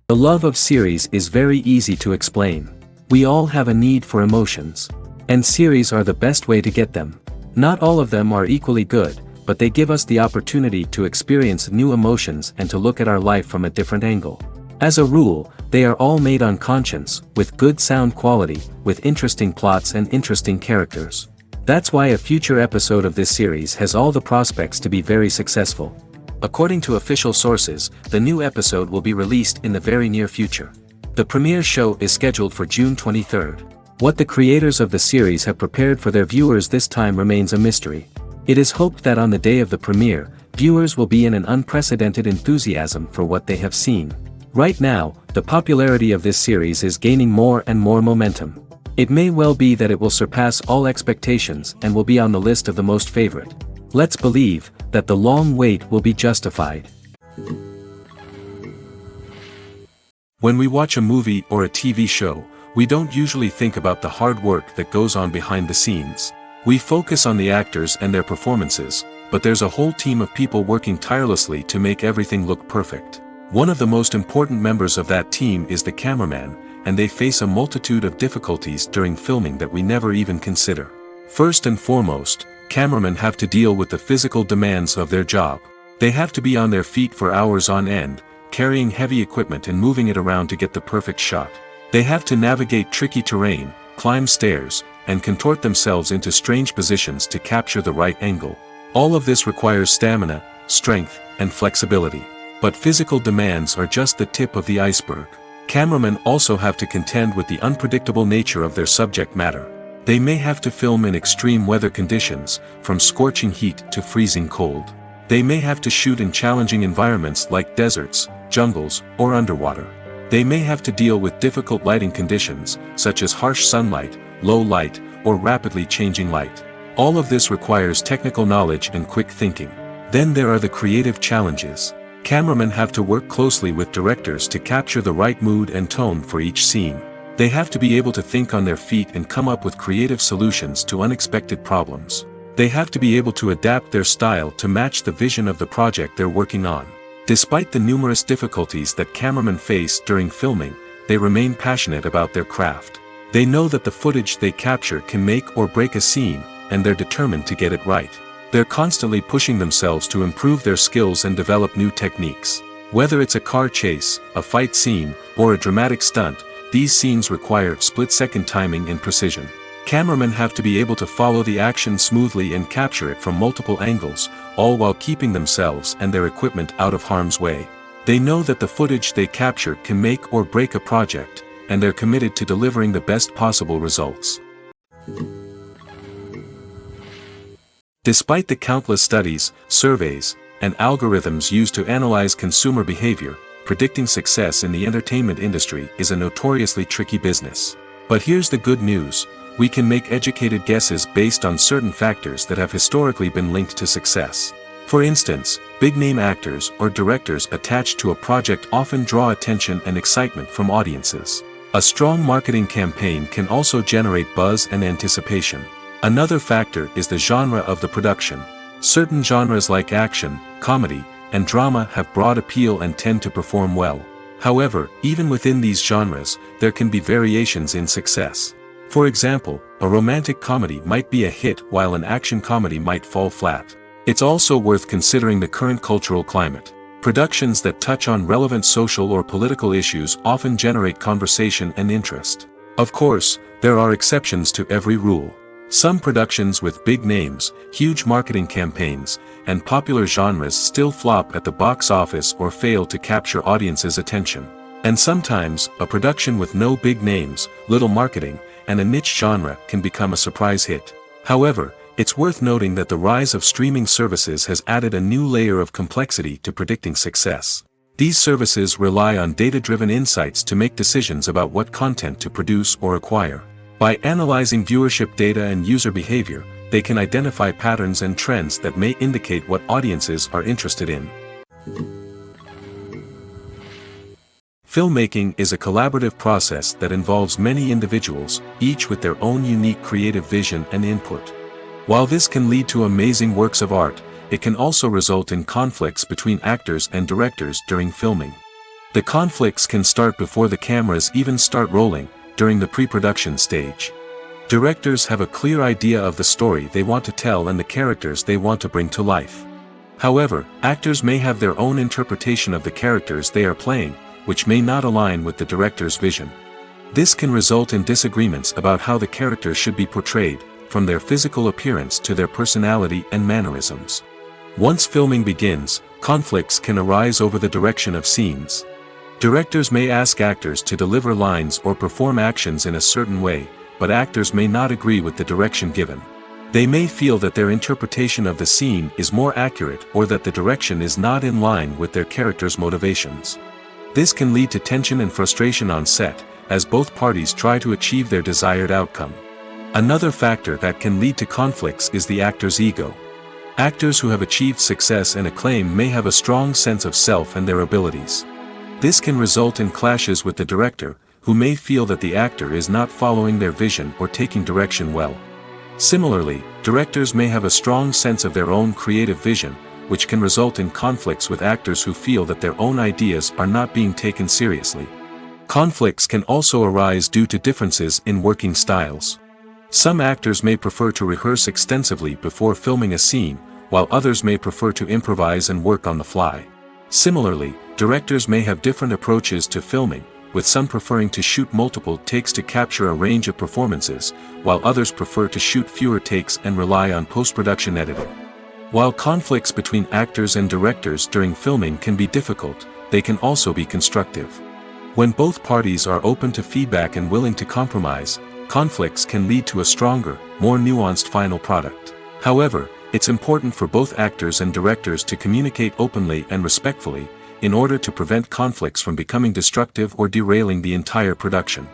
The love of series is very easy to explain. We all have a need for emotions. And series are the best way to get them. Not all of them are equally good, but they give us the opportunity to experience new emotions and to look at our life from a different angle. As a rule, they are all made on conscience, with good sound quality, with interesting plots and interesting characters. That's why a future episode of this series has all the prospects to be very successful. According to official sources, the new episode will be released in the very near future. The premiere show is scheduled for June 23rd. What the creators of the series have prepared for their viewers this time remains a mystery. It is hoped that on the day of the premiere, viewers will be in an unprecedented enthusiasm for what they have seen. Right now, the popularity of this series is gaining more and more momentum. It may well be that it will surpass all expectations and will be on the list of the most favorite. Let's believe that the long wait will be justified. When we watch a movie or a TV show, we don't usually think about the hard work that goes on behind the scenes. We focus on the actors and their performances, but there's a whole team of people working tirelessly to make everything look perfect. One of the most important members of that team is the cameraman, and they face a multitude of difficulties during filming that we never even consider. First and foremost, cameramen have to deal with the physical demands of their job. They have to be on their feet for hours on end, carrying heavy equipment and moving it around to get the perfect shot. They have to navigate tricky terrain, climb stairs, and contort themselves into strange positions to capture the right angle. All of this requires stamina, strength, and flexibility. But physical demands are just the tip of the iceberg. Cameramen also have to contend with the unpredictable nature of their subject matter. They may have to film in extreme weather conditions, from scorching heat to freezing cold. They may have to shoot in challenging environments like deserts, jungles, or underwater. They may have to deal with difficult lighting conditions, such as harsh sunlight, low light, or rapidly changing light. All of this requires technical knowledge and quick thinking. Then there are the creative challenges. Cameramen have to work closely with directors to capture the right mood and tone for each scene. They have to be able to think on their feet and come up with creative solutions to unexpected problems. They have to be able to adapt their style to match the vision of the project they're working on. Despite the numerous difficulties that cameramen face during filming, they remain passionate about their craft. They know that the footage they capture can make or break a scene, and they're determined to get it right. They're constantly pushing themselves to improve their skills and develop new techniques. Whether it's a car chase, a fight scene, or a dramatic stunt, these scenes require split-second timing and precision. Cameramen have to be able to follow the action smoothly and capture it from multiple angles, all while keeping themselves and their equipment out of harm's way. They know that the footage they capture can make or break a project, and they're committed to delivering the best possible results. Despite the countless studies, surveys, and algorithms used to analyze consumer behavior, predicting success in the entertainment industry is a notoriously tricky business. But here's the good news. We can make educated guesses based on certain factors that have historically been linked to success. For instance, big-name actors or directors attached to a project often draw attention and excitement from audiences. A strong marketing campaign can also generate buzz and anticipation. Another factor is the genre of the production. Certain genres like action, comedy, and drama have broad appeal and tend to perform well. However, even within these genres, there can be variations in success. For example, a romantic comedy might be a hit while an action comedy might fall flat. It's also worth considering the current cultural climate. Productions that touch on relevant social or political issues often generate conversation and interest. Of course, there are exceptions to every rule. Some productions with big names, huge marketing campaigns, and popular genres still flop at the box office or fail to capture audiences' attention. And sometimes, a production with no big names, little marketing, and a niche genre can become a surprise hit. However, it's worth noting that the rise of streaming services has added a new layer of complexity to predicting success. These services rely on data-driven insights to make decisions about what content to produce or acquire. By analyzing viewership data and user behavior, they can identify patterns and trends that may indicate what audiences are interested in. Filmmaking is a collaborative process that involves many individuals, each with their own unique creative vision and input. While this can lead to amazing works of art, it can also result in conflicts between actors and directors during filming. The conflicts can start before the cameras even start rolling, during the pre-production stage. Directors have a clear idea of the story they want to tell and the characters they want to bring to life. However, actors may have their own interpretation of the characters they are playing, which may not align with the director's vision. This can result in disagreements about how the characters should be portrayed, from their physical appearance to their personality and mannerisms. Once filming begins, conflicts can arise over the direction of scenes. Directors may ask actors to deliver lines or perform actions in a certain way, but actors may not agree with the direction given. They may feel that their interpretation of the scene is more accurate or that the direction is not in line with their character's motivations. This can lead to tension and frustration on set, as both parties try to achieve their desired outcome. Another factor that can lead to conflicts is the actor's ego. Actors who have achieved success and acclaim may have a strong sense of self and their abilities. This can result in clashes with the director, who may feel that the actor is not following their vision or taking direction well. Similarly, directors may have a strong sense of their own creative vision, which can result in conflicts with actors who feel that their own ideas are not being taken seriously. Conflicts can also arise due to differences in working styles. Some actors may prefer to rehearse extensively before filming a scene, while others may prefer to improvise and work on the fly. Similarly, directors may have different approaches to filming, with some preferring to shoot multiple takes to capture a range of performances, while others prefer to shoot fewer takes and rely on post-production editing. While conflicts between actors and directors during filming can be difficult, they can also be constructive. When both parties are open to feedback and willing to compromise, conflicts can lead to a stronger, more nuanced final product. However, it's important for both actors and directors to communicate openly and respectfully, in order to prevent conflicts from becoming destructive or derailing the entire production.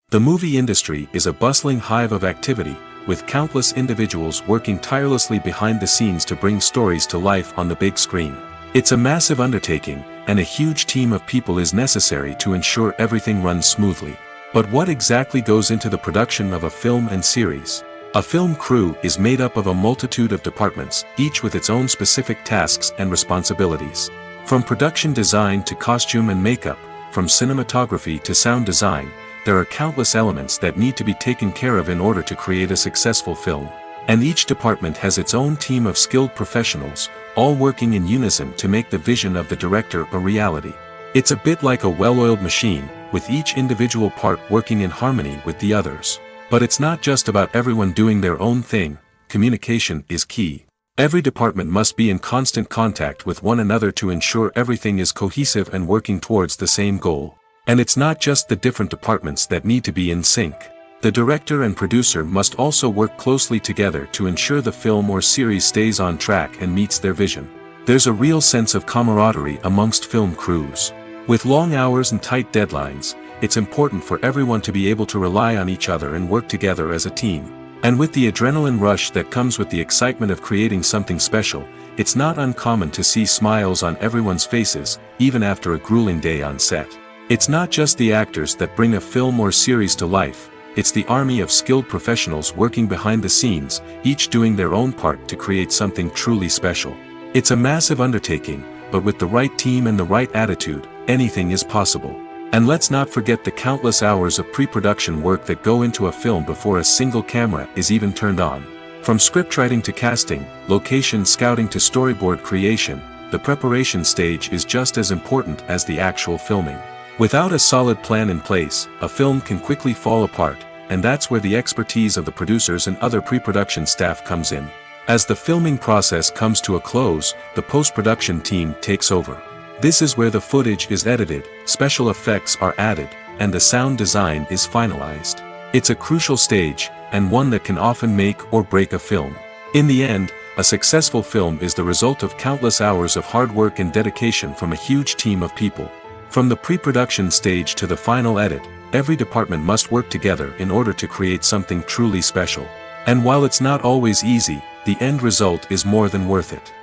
The movie industry is a bustling hive of activity, with countless individuals working tirelessly behind the scenes to bring stories to life on the big screen. It's a massive undertaking, and a huge team of people is necessary to ensure everything runs smoothly. But what exactly goes into the production of a film and series? A film crew is made up of a multitude of departments, each with its own specific tasks and responsibilities. From production design to costume and makeup, from cinematography to sound design, there are countless elements that need to be taken care of in order to create a successful film. And each department has its own team of skilled professionals, all working in unison to make the vision of the director a reality. It's a bit like a well-oiled machine, with each individual part working in harmony with the others. But it's not just about everyone doing their own thing. Communication is key. Every department must be in constant contact with one another to ensure everything is cohesive and working towards the same goal. And it's not just the different departments that need to be in sync. The director and producer must also work closely together to ensure the film or series stays on track and meets their vision. There's a real sense of camaraderie amongst film crews. With long hours and tight deadlines, it's important for everyone to be able to rely on each other and work together as a team. And with the adrenaline rush that comes with the excitement of creating something special, it's not uncommon to see smiles on everyone's faces, even after a grueling day on set. It's not just the actors that bring a film or series to life, it's the army of skilled professionals working behind the scenes, each doing their own part to create something truly special. It's a massive undertaking, but with the right team and the right attitude, anything is possible. And let's not forget the countless hours of pre-production work that go into a film before a single camera is even turned on. From scriptwriting to casting, location scouting to storyboard creation, the preparation stage is just as important as the actual filming. Without a solid plan in place, a film can quickly fall apart, and that's where the expertise of the producers and other pre-production staff comes in. As the filming process comes to a close, the post-production team takes over. This is where the footage is edited, special effects are added, and the sound design is finalized. It's a crucial stage, and one that can often make or break a film. In the end, a successful film is the result of countless hours of hard work and dedication from a huge team of people. From the pre-production stage to the final edit, every department must work together in order to create something truly special. And while it's not always easy, the end result is more than worth it.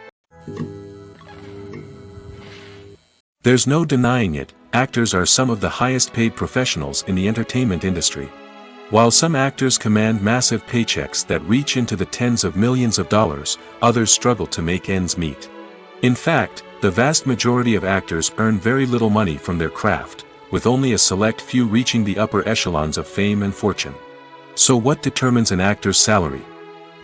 There's no denying it, actors are some of the highest paid professionals in the entertainment industry. While some actors command massive paychecks that reach into the tens of millions of dollars, others struggle to make ends meet. In fact, The vast majority of actors earn very little money from their craft, with only a select few reaching the upper echelons of fame and fortune. So what determines an actor's salary?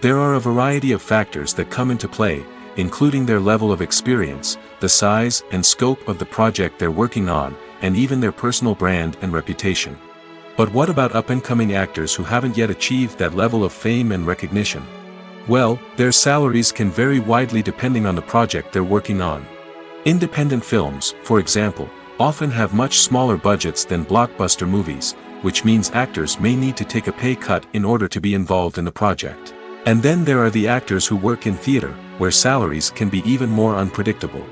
There are a variety of factors that come into play, including their level of experience, the size and scope of the project they're working on, and even their personal brand and reputation. But what about up-and-coming actors who haven't yet achieved that level of fame and recognition? Well, their salaries can vary widely depending on the project they're working on. Independent films, for example, often have much smaller budgets than blockbuster movies, which means actors may need to take a pay cut in order to be involved in the project. And then there are the actors who work in theater, where salaries can be even more unpredictable.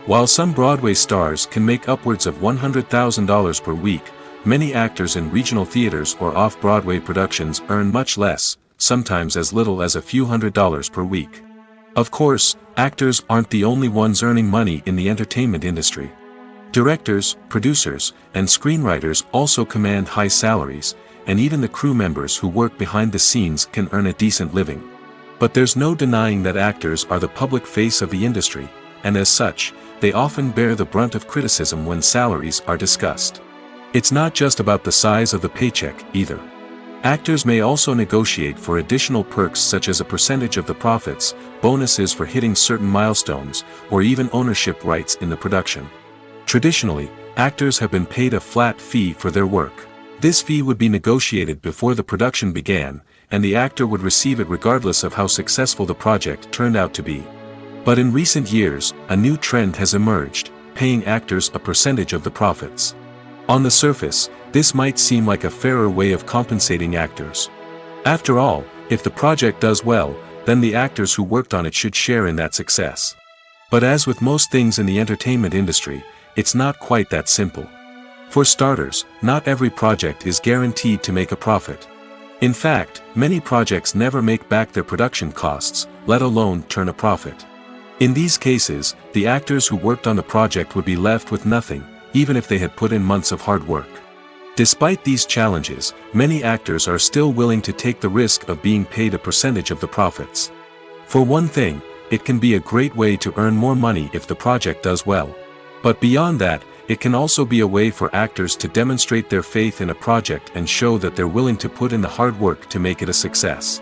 While some Broadway stars can make upwards of $100,000 per week, many actors in regional theaters or off-Broadway productions earn much less, sometimes as little as a few $100s per week. Of course, actors aren't the only ones earning money in the entertainment industry. Directors, producers, and screenwriters also command high salaries, and even the crew members who work behind the scenes can earn a decent living. But there's no denying that actors are the public face of the industry, and as such, they often bear the brunt of criticism when salaries are discussed. It's not just about the size of the paycheck, either. Actors may also negotiate for additional perks such as a percentage of the profits, bonuses for hitting certain milestones, or even ownership rights in the production. Traditionally, actors have been paid a flat fee for their work. This fee would be negotiated before the production began, and the actor would receive it regardless of how successful the project turned out to be. But in recent years, a new trend has emerged, paying actors a percentage of the profits. On the surface, this might seem like a fairer way of compensating actors. After all, if the project does well, then the actors who worked on it should share in that success. But as with most things in the entertainment industry, it's not quite that simple. For starters, not every project is guaranteed to make a profit. In fact, many projects never make back their production costs, let alone turn a profit. In these cases, the actors who worked on the project would be left with nothing, even if they had put in months of hard work. Despite these challenges, many actors are still willing to take the risk of being paid a percentage of the profits. For one thing, it can be a great way to earn more money if the project does well. But beyond that, it can also be a way for actors to demonstrate their faith in a project and show that they're willing to put in the hard work to make it a success.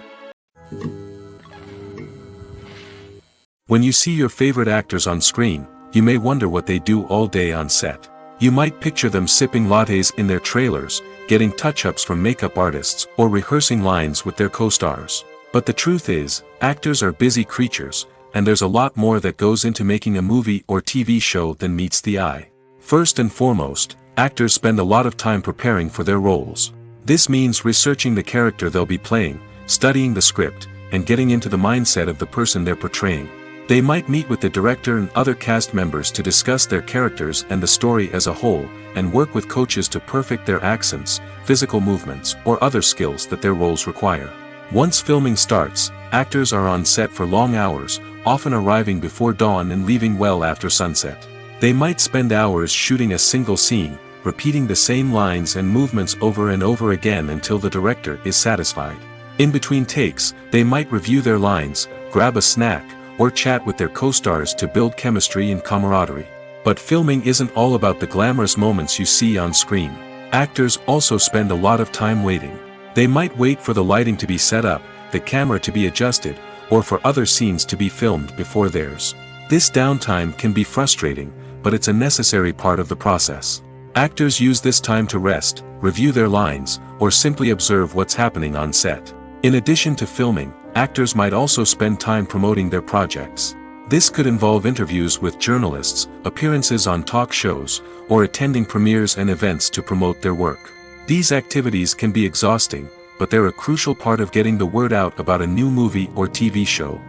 When you see your favorite actors on screen, you may wonder what they do all day on set. You might picture them sipping lattes in their trailers, getting touch-ups from makeup artists, or rehearsing lines with their co-stars. But the truth is, actors are busy creatures, and there's a lot more that goes into making a movie or TV show than meets the eye. First and foremost, actors spend a lot of time preparing for their roles. This means researching the character they'll be playing, studying the script, and getting into the mindset of the person they're portraying. They might meet with the director and other cast members to discuss their characters and the story as a whole, and work with coaches to perfect their accents, physical movements, or other skills that their roles require. Once filming starts, actors are on set for long hours, often arriving before dawn and leaving well after sunset. They might spend hours shooting a single scene, repeating the same lines and movements over and over again until the director is satisfied. In between takes, they might review their lines, grab a snack, or chat with their co-stars to build chemistry and camaraderie. But filming isn't all about the glamorous moments you see on screen. Actors also spend a lot of time waiting. They might wait for the lighting to be set up, the camera to be adjusted, or for other scenes to be filmed before theirs. This downtime can be frustrating, but it's a necessary part of the process. Actors use this time to rest, review their lines, or simply observe what's happening on set. In addition to filming, actors might also spend time promoting their projects. This could involve interviews with journalists, appearances on talk shows, or attending premieres and events to promote their work. These activities can be exhausting, but they're a crucial part of getting the word out about a new movie or TV show.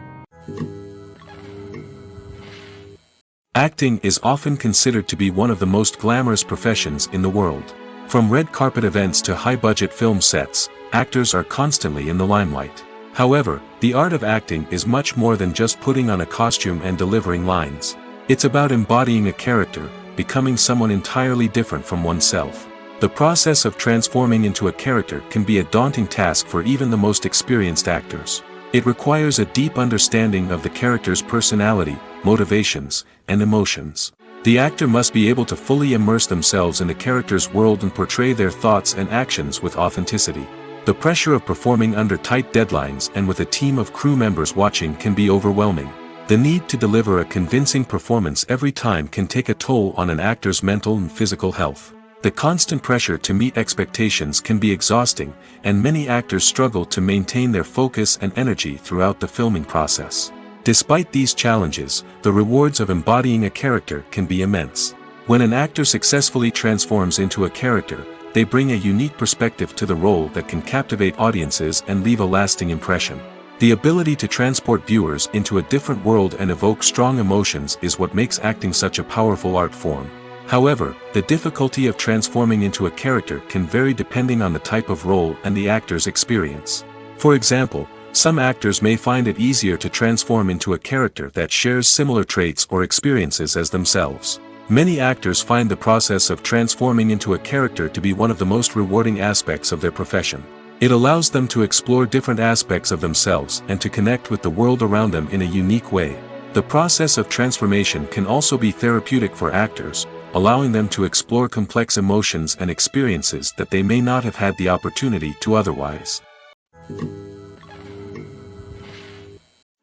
Acting is often considered to be one of the most glamorous professions in the world. From red carpet events to high-budget film sets, actors are constantly in the limelight. However, the art of acting is much more than just putting on a costume and delivering lines. It's about embodying a character, becoming someone entirely different from oneself. The process of transforming into a character can be a daunting task for even the most experienced actors. It requires a deep understanding of the character's personality, motivations, and emotions. The actor must be able to fully immerse themselves in the character's world and portray their thoughts and actions with authenticity. The pressure of performing under tight deadlines and with a team of crew members watching can be overwhelming. The need to deliver a convincing performance every time can take a toll on an actor's mental and physical health. The constant pressure to meet expectations can be exhausting, and many actors struggle to maintain their focus and energy throughout the filming process. Despite these challenges, the rewards of embodying a character can be immense. When an actor successfully transforms into a character, they bring a unique perspective to the role that can captivate audiences and leave a lasting impression. The ability to transport viewers into a different world and evoke strong emotions is what makes acting such a powerful art form. However, the difficulty of transforming into a character can vary depending on the type of role and the actor's experience. For example, some actors may find it easier to transform into a character that shares similar traits or experiences as themselves. Many actors find the process of transforming into a character to be one of the most rewarding aspects of their profession. It allows them to explore different aspects of themselves and to connect with the world around them in a unique way. The process of transformation can also be therapeutic for actors, allowing them to explore complex emotions and experiences that they may not have had the opportunity to otherwise.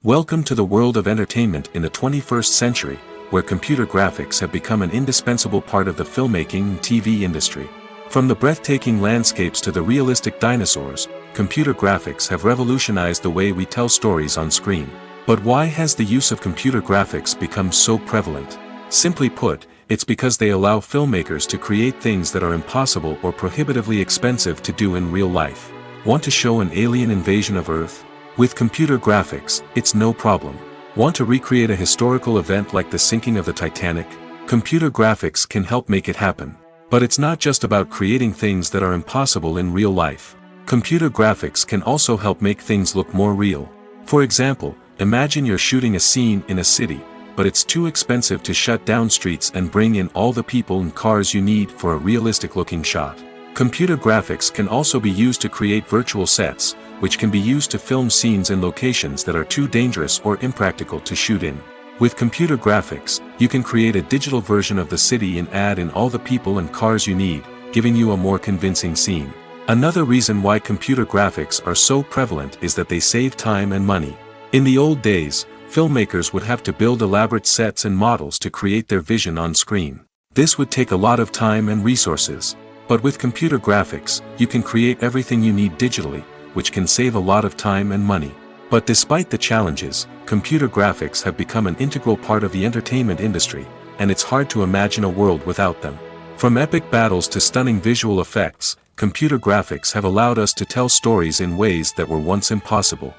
Welcome to the world of entertainment in the 21st century, where computer graphics have become an indispensable part of the filmmaking and TV industry. From the breathtaking landscapes to the realistic dinosaurs, computer graphics have revolutionized the way we tell stories on screen. But why has the use of computer graphics become so prevalent? Simply put, it's because they allow filmmakers to create things that are impossible or prohibitively expensive to do in real life. Want to show an alien invasion of Earth? With computer graphics, it's no problem. Want to recreate a historical event like the sinking of the Titanic? Computer graphics can help make it happen. But it's not just about creating things that are impossible in real life. Computer graphics can also help make things look more real. For example, imagine you're shooting a scene in a city, but it's too expensive to shut down streets and bring in all the people and cars you need for a realistic-looking shot. Computer graphics can also be used to create virtual sets, which can be used to film scenes in locations that are too dangerous or impractical to shoot in. With computer graphics, you can create a digital version of the city and add in all the people and cars you need, giving you a more convincing scene. Another reason why computer graphics are so prevalent is that they save time and money. In the old days, filmmakers would have to build elaborate sets and models to create their vision on screen. This would take a lot of time and resources. But with computer graphics, you can create everything you need digitally, which can save a lot of time and money. But despite the challenges, computer graphics have become an integral part of the entertainment industry, and it's hard to imagine a world without them. From epic battles to stunning visual effects, computer graphics have allowed us to tell stories in ways that were once impossible.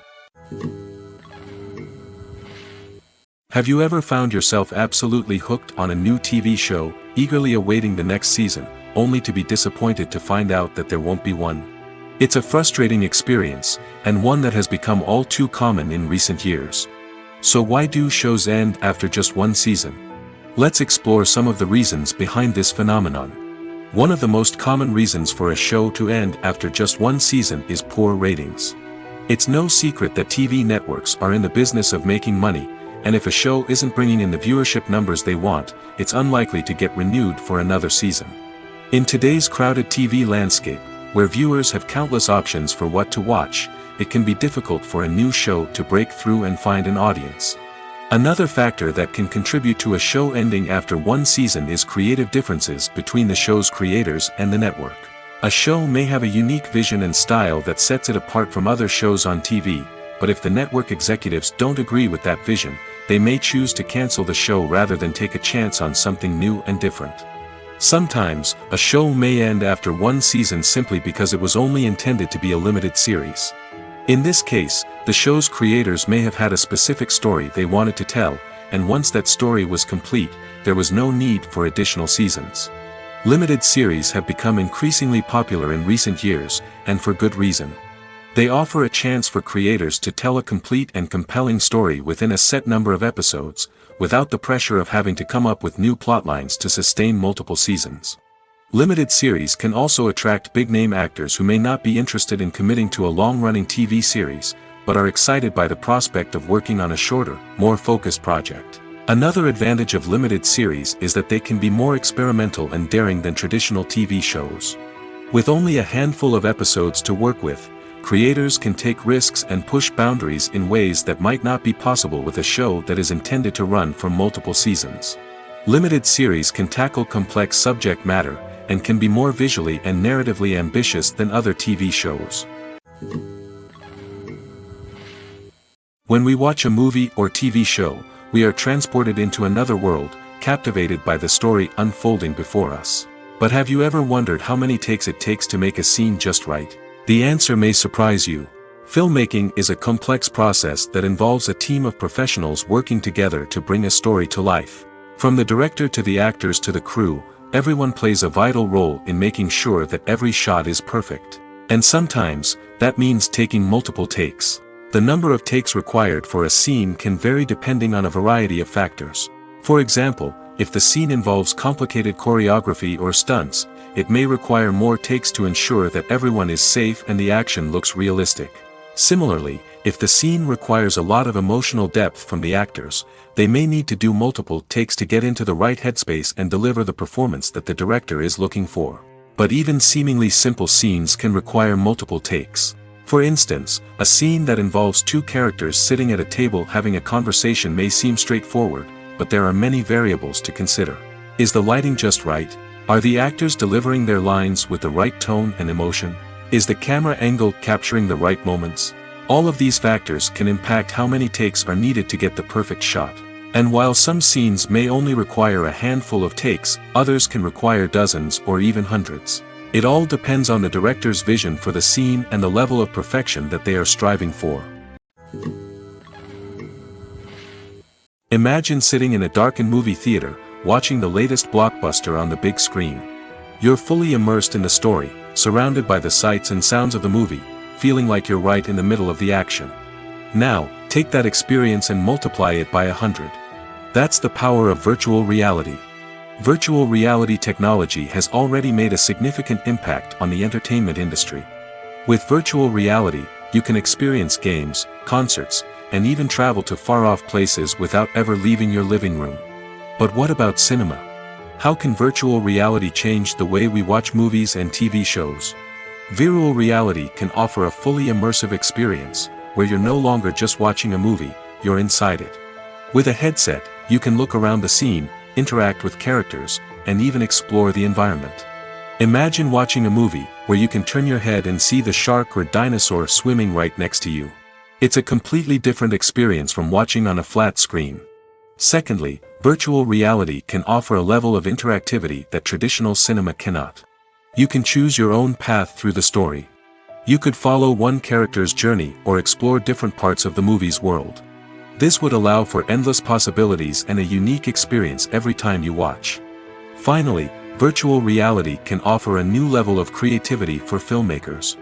Have you ever found yourself absolutely hooked on a new TV show, eagerly awaiting the next season, only to be disappointed to find out that there won't be one? It's a frustrating experience, and one that has become all too common in recent years. So why do shows end after just one season? Let's explore some of the reasons behind this phenomenon. One of the most common reasons for a show to end after just one season is poor ratings. It's no secret that TV networks are in the business of making money, and if a show isn't bringing in the viewership numbers they want, it's unlikely to get renewed for another season. In today's crowded TV landscape, where viewers have countless options for what to watch, it can be difficult for a new show to break through and find an audience. Another factor that can contribute to a show ending after one season is creative differences between the show's creators and the network. A show may have a unique vision and style that sets it apart from other shows on TV, but if the network executives don't agree with that vision, they may choose to cancel the show rather than take a chance on something new and different. Sometimes, a show may end after one season simply because it was only intended to be a limited series. In this case, the show's creators may have had a specific story they wanted to tell, and once that story was complete, there was no need for additional seasons. Limited series have become increasingly popular in recent years, and for good reason. They offer a chance for creators to tell a complete and compelling story within a set number of episodes, without the pressure of having to come up with new plotlines to sustain multiple seasons. Limited series can also attract big-name actors who may not be interested in committing to a long-running TV series, but are excited by the prospect of working on a shorter, more focused project. Another advantage of limited series is that they can be more experimental and daring than traditional TV shows. With only a handful of episodes to work with, creators can take risks and push boundaries in ways that might not be possible with a show that is intended to run for multiple seasons. Limited series can tackle complex subject matter, and can be more visually and narratively ambitious than other TV shows. When we watch a movie or TV show, we are transported into another world, captivated by the story unfolding before us. But have you ever wondered how many takes it takes to make a scene just right? The answer may surprise you. Filmmaking is a complex process that involves a team of professionals working together to bring a story to life. From the director to the actors to the crew, everyone plays a vital role in making sure that every shot is perfect. And sometimes, that means taking multiple takes. The number of takes required for a scene can vary depending on a variety of factors. For example, if the scene involves complicated choreography or stunts, it may require more takes to ensure that everyone is safe and the action looks realistic. Similarly, if the scene requires a lot of emotional depth from the actors, they may need to do multiple takes to get into the right headspace and deliver the performance that the director is looking for. But even seemingly simple scenes can require multiple takes. For instance, a scene that involves two characters sitting at a table having a conversation may seem straightforward, but there are many variables to consider. Is the lighting just right? Are the actors delivering their lines with the right tone and emotion? Is the camera angle capturing the right moments? All of these factors can impact how many takes are needed to get the perfect shot. And while some scenes may only require a handful of takes, others can require dozens or even hundreds. It all depends on the director's vision for the scene and the level of perfection that they are striving for. Imagine sitting in a darkened movie theater, watching the latest blockbuster on the big screen. You're fully immersed in the story, surrounded by the sights and sounds of the movie, feeling like you're right in the middle of the action. Now, take that experience and multiply it by 100. That's the power of virtual reality. Virtual reality technology has already made a significant impact on the entertainment industry. With virtual reality, you can experience games, concerts, and even travel to far-off places without ever leaving your living room. But what about cinema? How can virtual reality change the way we watch movies and TV shows? Virtual reality can offer a fully immersive experience, where you're no longer just watching a movie, you're inside it. With a headset, you can look around the scene, interact with characters, and even explore the environment. Imagine watching a movie where you can turn your head and see the shark or dinosaur swimming right next to you. It's a completely different experience from watching on a flat screen. Secondly, virtual reality can offer a level of interactivity that traditional cinema cannot. You can choose your own path through the story. You could follow one character's journey or explore different parts of the movie's world. This would allow for endless possibilities and a unique experience every time you watch. Finally, virtual reality can offer a new level of creativity for filmmakers.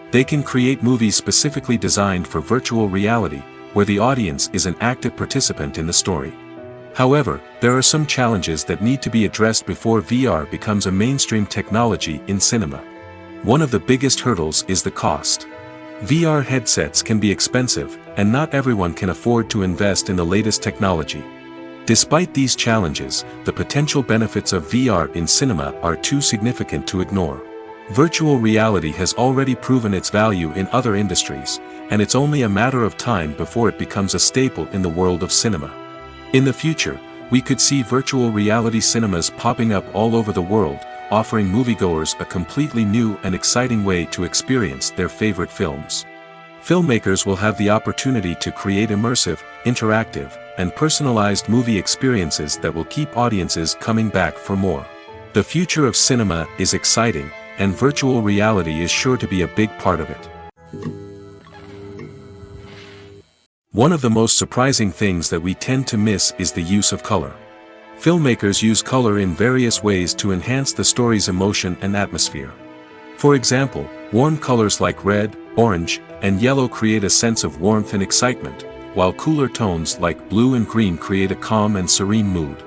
They can create movies specifically designed for virtual reality, where the audience is an active participant in the story. However, there are some challenges that need to be addressed before VR becomes a mainstream technology in cinema. One of the biggest hurdles is the cost. VR headsets can be expensive, and not everyone can afford to invest in the latest technology. Despite these challenges, the potential benefits of VR in cinema are too significant to ignore. Virtual reality has already proven its value in other industries, and it's only a matter of time before it becomes a staple in the world of cinema. In the future, we could see virtual reality cinemas popping up all over the world, offering moviegoers a completely new and exciting way to experience their favorite films. Filmmakers will have the opportunity to create immersive, interactive, and personalized movie experiences that will keep audiences coming back for more. The future of cinema is exciting, and virtual reality is sure to be a big part of it. One of the most surprising things that we tend to miss is the use of color. Filmmakers use color in various ways to enhance the story's emotion and atmosphere. For example, warm colors like red, orange, and yellow create a sense of warmth and excitement, while cooler tones like blue and green create a calm and serene mood.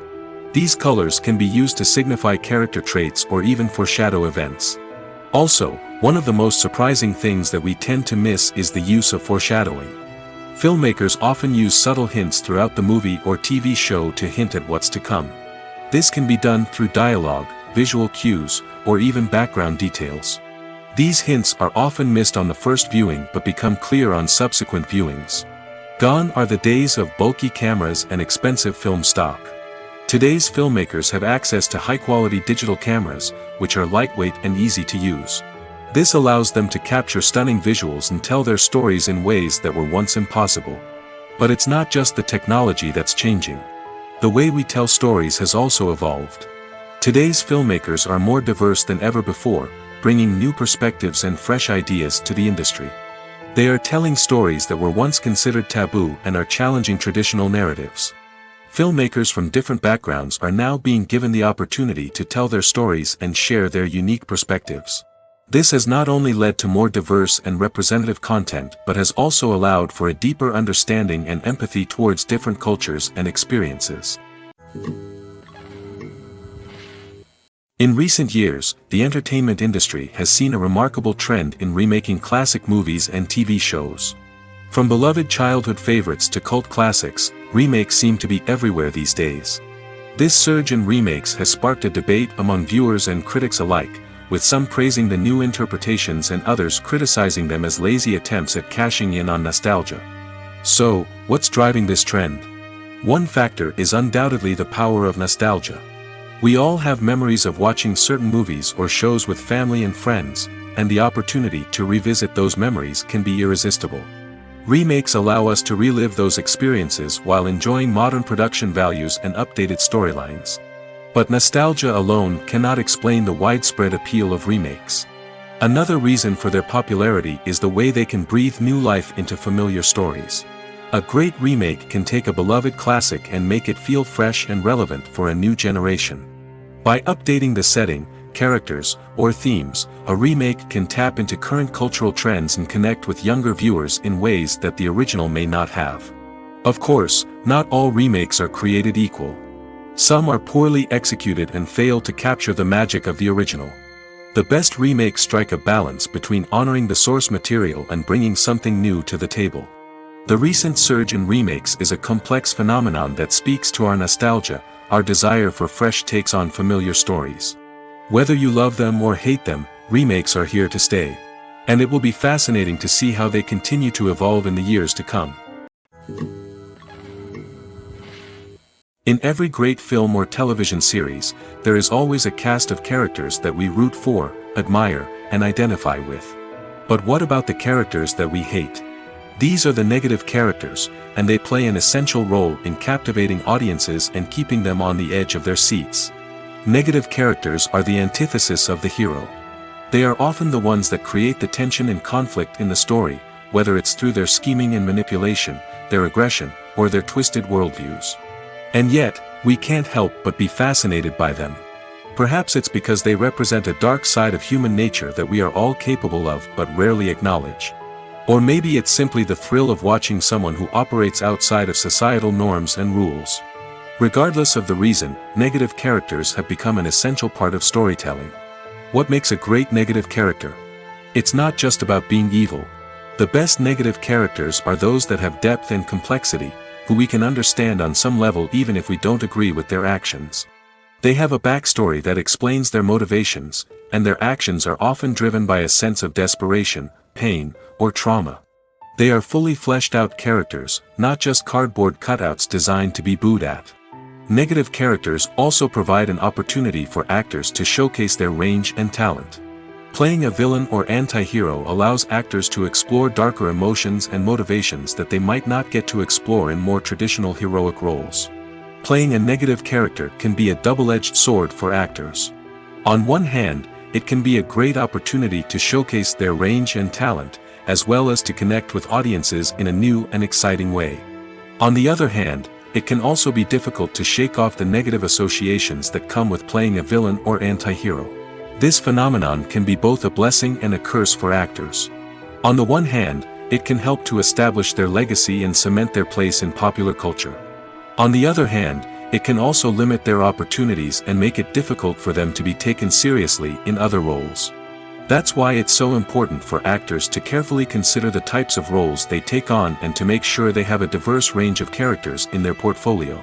These colors can be used to signify character traits or even foreshadow events. Also, one of the most surprising things that we tend to miss is the use of foreshadowing. Filmmakers often use subtle hints throughout the movie or TV show to hint at what's to come. This can be done through dialogue, visual cues, or even background details. These hints are often missed on the first viewing but become clear on subsequent viewings. Gone are the days of bulky cameras and expensive film stock. Today's filmmakers have access to high-quality digital cameras, which are lightweight and easy to use. This allows them to capture stunning visuals and tell their stories in ways that were once impossible. But it's not just the technology that's changing. The way we tell stories has also evolved. Today's filmmakers are more diverse than ever before, bringing new perspectives and fresh ideas to the industry. They are telling stories that were once considered taboo and are challenging traditional narratives. Filmmakers from different backgrounds are now being given the opportunity to tell their stories and share their unique perspectives. This has not only led to more diverse and representative content but has also allowed for a deeper understanding and empathy towards different cultures and experiences. In recent years, the entertainment industry has seen a remarkable trend in remaking classic movies and TV shows. From beloved childhood favorites to cult classics, remakes seem to be everywhere these days. This surge in remakes has sparked a debate among viewers and critics alike, with some praising the new interpretations and others criticizing them as lazy attempts at cashing in on nostalgia. So, what's driving this trend? One factor is undoubtedly the power of nostalgia. We all have memories of watching certain movies or shows with family and friends, and the opportunity to revisit those memories can be irresistible. Remakes allow us to relive those experiences while enjoying modern production values and updated storylines. But nostalgia alone cannot explain the widespread appeal of remakes. Another reason for their popularity is the way they can breathe new life into familiar stories. A great remake can take a beloved classic and make it feel fresh and relevant for a new generation. By updating the setting, characters, or themes, a remake can tap into current cultural trends and connect with younger viewers in ways that the original may not have. Of course, not all remakes are created equal. Some are poorly executed and fail to capture the magic of the original. The best remakes strike a balance between honoring the source material and bringing something new to the table. The recent surge in remakes is a complex phenomenon that speaks to our nostalgia, our desire for fresh takes on familiar stories. Whether you love them or hate them, remakes are here to stay. And it will be fascinating to see how they continue to evolve in the years to come. In every great film or television series, there is always a cast of characters that we root for, admire, and identify with. But what about the characters that we hate? These are the negative characters, and they play an essential role in captivating audiences and keeping them on the edge of their seats. Negative characters are the antithesis of the hero. They are often the ones that create the tension and conflict in the story, whether it's through their scheming and manipulation, their aggression, or their twisted worldviews. And yet, we can't help but be fascinated by them. Perhaps it's because they represent a dark side of human nature that we are all capable of but rarely acknowledge. Or maybe it's simply the thrill of watching someone who operates outside of societal norms and rules. Regardless of the reason, negative characters have become an essential part of storytelling. What makes a great negative character? It's not just about being evil. The best negative characters are those that have depth and complexity, who we can understand on some level even if we don't agree with their actions. They have a backstory that explains their motivations, and their actions are often driven by a sense of desperation, pain, or trauma. They are fully fleshed out characters, not just cardboard cutouts designed to be booed at. Negative characters also provide an opportunity for actors to showcase their range and talent. Playing a villain or anti-hero allows actors to explore darker emotions and motivations that they might not get to explore in more traditional heroic roles. Playing a negative character can be a double-edged sword for actors. On one hand, it can be a great opportunity to showcase their range and talent, as well as to connect with audiences in a new and exciting way. On the other hand, it can also be difficult to shake off the negative associations that come with playing a villain or anti-hero. This phenomenon can be both a blessing and a curse for actors. On the one hand, it can help to establish their legacy and cement their place in popular culture. On the other hand, it can also limit their opportunities and make it difficult for them to be taken seriously in other roles. That's why it's so important for actors to carefully consider the types of roles they take on and to make sure they have a diverse range of characters in their portfolio.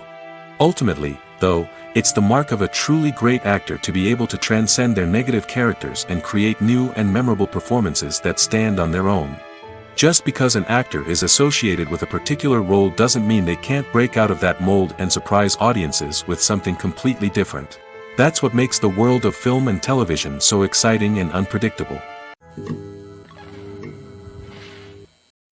Ultimately, though, it's the mark of a truly great actor to be able to transcend their negative characters and create new and memorable performances that stand on their own. Just because an actor is associated with a particular role doesn't mean they can't break out of that mold and surprise audiences with something completely different. That's what makes the world of film and television so exciting and unpredictable.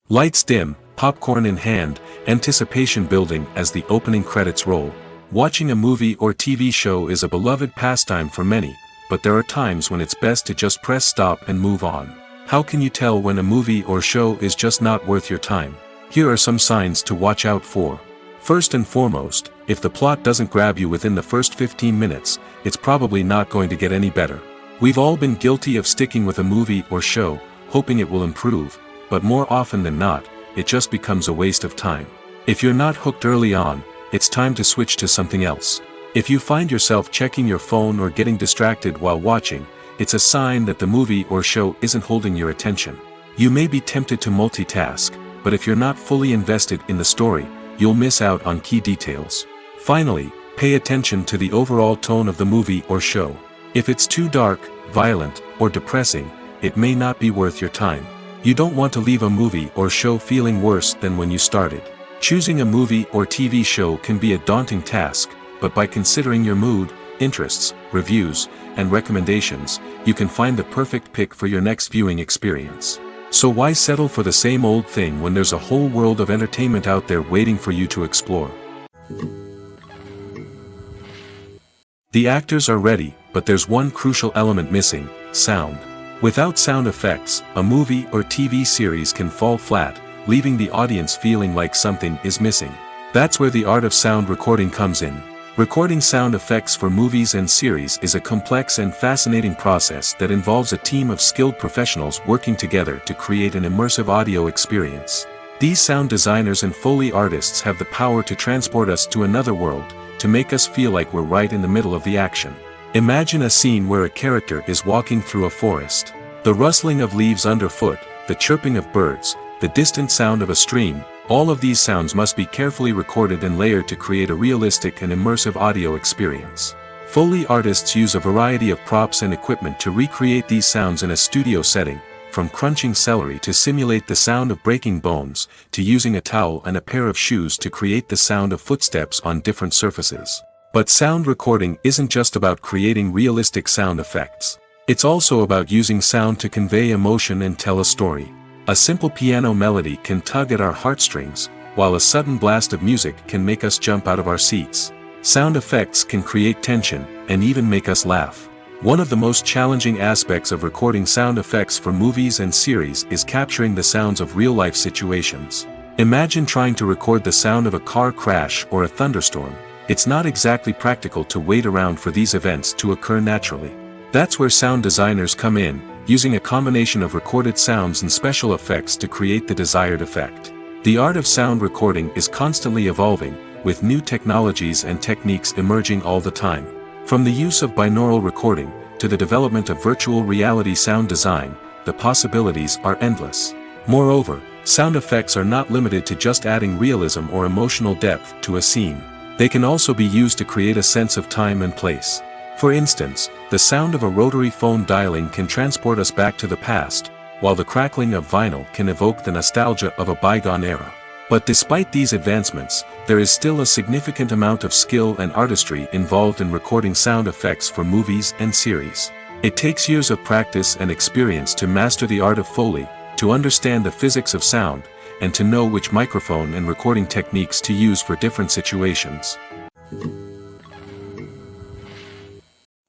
Lights dim, popcorn in hand, anticipation building as the opening credits roll. Watching a movie or TV show is a beloved pastime for many, but there are times when it's best to just press stop and move on. How can you tell when a movie or show is just not worth your time? Here are some signs to watch out for. First and foremost, if the plot doesn't grab you within the first 15 minutes, it's probably not going to get any better. We've all been guilty of sticking with a movie or show, hoping it will improve, but more often than not, it just becomes a waste of time. If you're not hooked early on, it's time to switch to something else. If you find yourself checking your phone or getting distracted while watching, it's a sign that the movie or show isn't holding your attention. You may be tempted to multitask, but if you're not fully invested in the story, you'll miss out on key details. Finally, pay attention to the overall tone of the movie or show. If it's too dark, violent, or depressing, it may not be worth your time. You don't want to leave a movie or show feeling worse than when you started. Choosing a movie or TV show can be a daunting task, but by considering your mood, interests, reviews, and recommendations, you can find the perfect pick for your next viewing experience. So why settle for the same old thing when there's a whole world of entertainment out there waiting for you to explore? The actors are ready, but there's one crucial element missing: sound. Without sound effects, a movie or TV series can fall flat, leaving the audience feeling like something is missing. That's where the art of sound recording comes in. Recording sound effects for movies and series is a complex and fascinating process that involves a team of skilled professionals working together to create an immersive audio experience. These sound designers and Foley artists have the power to transport us to another world, to make us feel like we're right in the middle of the action. Imagine a scene where a character is walking through a forest. The rustling of leaves underfoot, the chirping of birds, the distant sound of a stream, all of these sounds must be carefully recorded and layered to create a realistic and immersive audio experience. Foley artists use a variety of props and equipment to recreate these sounds in a studio setting, from crunching celery to simulate the sound of breaking bones, to using a towel and a pair of shoes to create the sound of footsteps on different surfaces. But sound recording isn't just about creating realistic sound effects. It's also about using sound to convey emotion and tell a story. A simple piano melody can tug at our heartstrings, while a sudden blast of music can make us jump out of our seats. Sound effects can create tension, and even make us laugh. One of the most challenging aspects of recording sound effects for movies and series is capturing the sounds of real-life situations. Imagine trying to record the sound of a car crash or a thunderstorm. It's not exactly practical to wait around for these events to occur naturally. That's where sound designers come in, using a combination of recorded sounds and special effects to create the desired effect. The art of sound recording is constantly evolving, with new technologies and techniques emerging all the time. From the use of binaural recording, to the development of virtual reality sound design, the possibilities are endless. Moreover, sound effects are not limited to just adding realism or emotional depth to a scene. They can also be used to create a sense of time and place. For instance, the sound of a rotary phone dialing can transport us back to the past, while the crackling of vinyl can evoke the nostalgia of a bygone era. But despite these advancements, there is still a significant amount of skill and artistry involved in recording sound effects for movies and series. It takes years of practice and experience to master the art of Foley, to understand the physics of sound, and to know which microphone and recording techniques to use for different situations.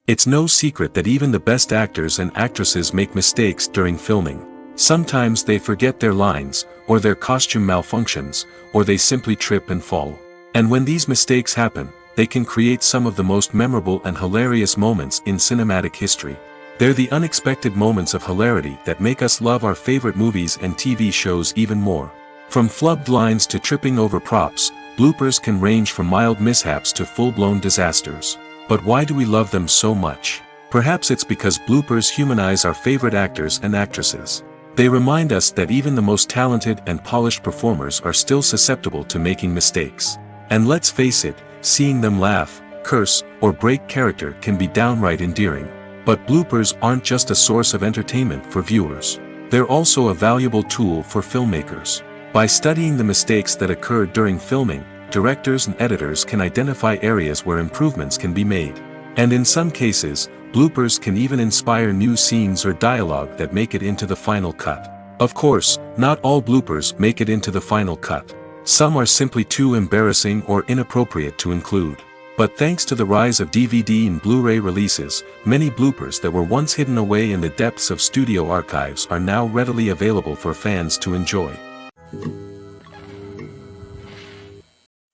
It's no secret that even the best actors and actresses make mistakes during filming. Sometimes they forget their lines, or their costume malfunctions, or they simply trip and fall. And when these mistakes happen, they can create some of the most memorable and hilarious moments in cinematic history. They're the unexpected moments of hilarity that make us love our favorite movies and TV shows even more. From flubbed lines to tripping over props, bloopers can range from mild mishaps to full-blown disasters. But why do we love them so much? Perhaps it's because bloopers humanize our favorite actors and actresses. They remind us that even the most talented and polished performers are still susceptible to making mistakes. And let's face it, seeing them laugh, curse, or break character can be downright endearing. But bloopers aren't just a source of entertainment for viewers. They're also a valuable tool for filmmakers. By studying the mistakes that occurred during filming, directors and editors can identify areas where improvements can be made. And in some cases, bloopers can even inspire new scenes or dialogue that make it into the final cut. Of course, not all bloopers make it into the final cut. Some are simply too embarrassing or inappropriate to include. But thanks to the rise of DVD and Blu-ray releases, many bloopers that were once hidden away in the depths of studio archives are now readily available for fans to enjoy.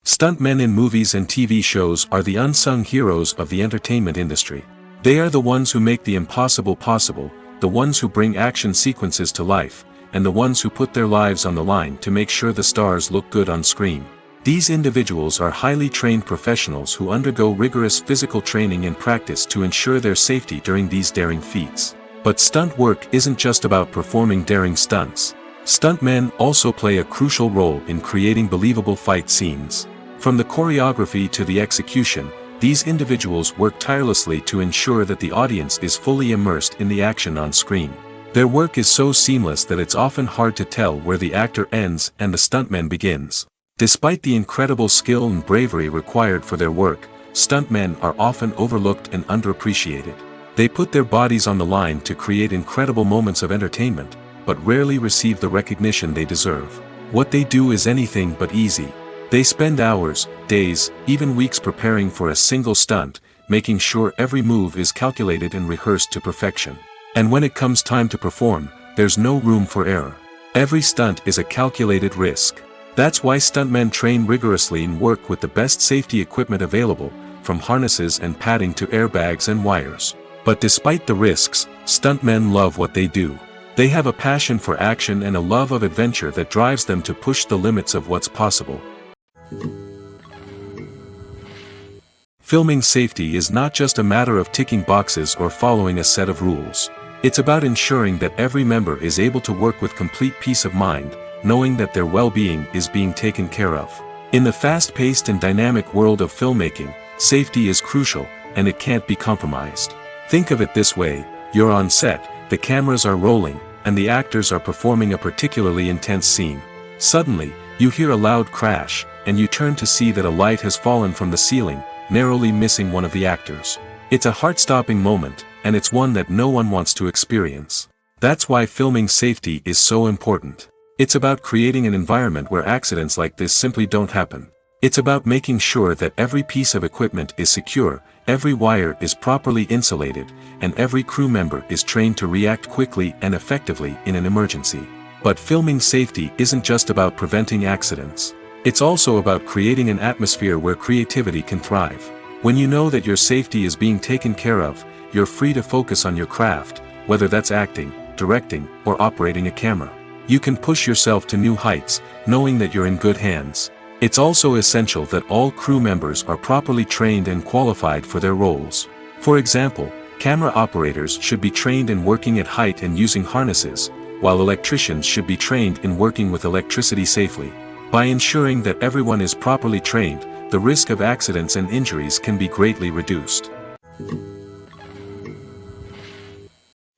Stuntmen in movies and TV shows are the unsung heroes of the entertainment industry. They are the ones who make the impossible possible, the ones who bring action sequences to life, and the ones who put their lives on the line to make sure the stars look good on screen. These individuals are highly trained professionals who undergo rigorous physical training and practice to ensure their safety during these daring feats. But stunt work isn't just about performing daring stunts. Stuntmen also play a crucial role in creating believable fight scenes. From the choreography to the execution, these individuals work tirelessly to ensure that the audience is fully immersed in the action on screen. Their work is so seamless that it's often hard to tell where the actor ends and the stuntman begins. Despite the incredible skill and bravery required for their work, stuntmen are often overlooked and underappreciated. They put their bodies on the line to create incredible moments of entertainment, but rarely receive the recognition they deserve. What they do is anything but easy. They spend hours, days, even weeks preparing for a single stunt, making sure every move is calculated and rehearsed to perfection. And when it comes time to perform, there's no room for error. Every stunt is a calculated risk. That's why stuntmen train rigorously and work with the best safety equipment available, from harnesses and padding to airbags and wires. But despite the risks, stuntmen love what they do. They have a passion for action and a love of adventure that drives them to push the limits of what's possible. Filming safety is not just a matter of ticking boxes or following a set of rules. It's about ensuring that every member is able to work with complete peace of mind, knowing that their well-being is being taken care of. In the fast-paced and dynamic world of filmmaking, safety is crucial, and it can't be compromised. Think of it this way: you're on set, the cameras are rolling, and the actors are performing a particularly intense scene. Suddenly, you hear a loud crash, and you turn to see that a light has fallen from the ceiling, narrowly missing one of the actors. It's a heart-stopping moment, and it's one that no one wants to experience. That's why filming safety is so important. It's about creating an environment where accidents like this simply don't happen. It's about making sure that every piece of equipment is secure, every wire is properly insulated, and every crew member is trained to react quickly and effectively in an emergency. But filming safety isn't just about preventing accidents. It's also about creating an atmosphere where creativity can thrive. When you know that your safety is being taken care of, you're free to focus on your craft, whether that's acting, directing, or operating a camera. You can push yourself to new heights, knowing that you're in good hands. It's also essential that all crew members are properly trained and qualified for their roles. For example, camera operators should be trained in working at height and using harnesses, while electricians should be trained in working with electricity safely. By ensuring that everyone is properly trained, the risk of accidents and injuries can be greatly reduced.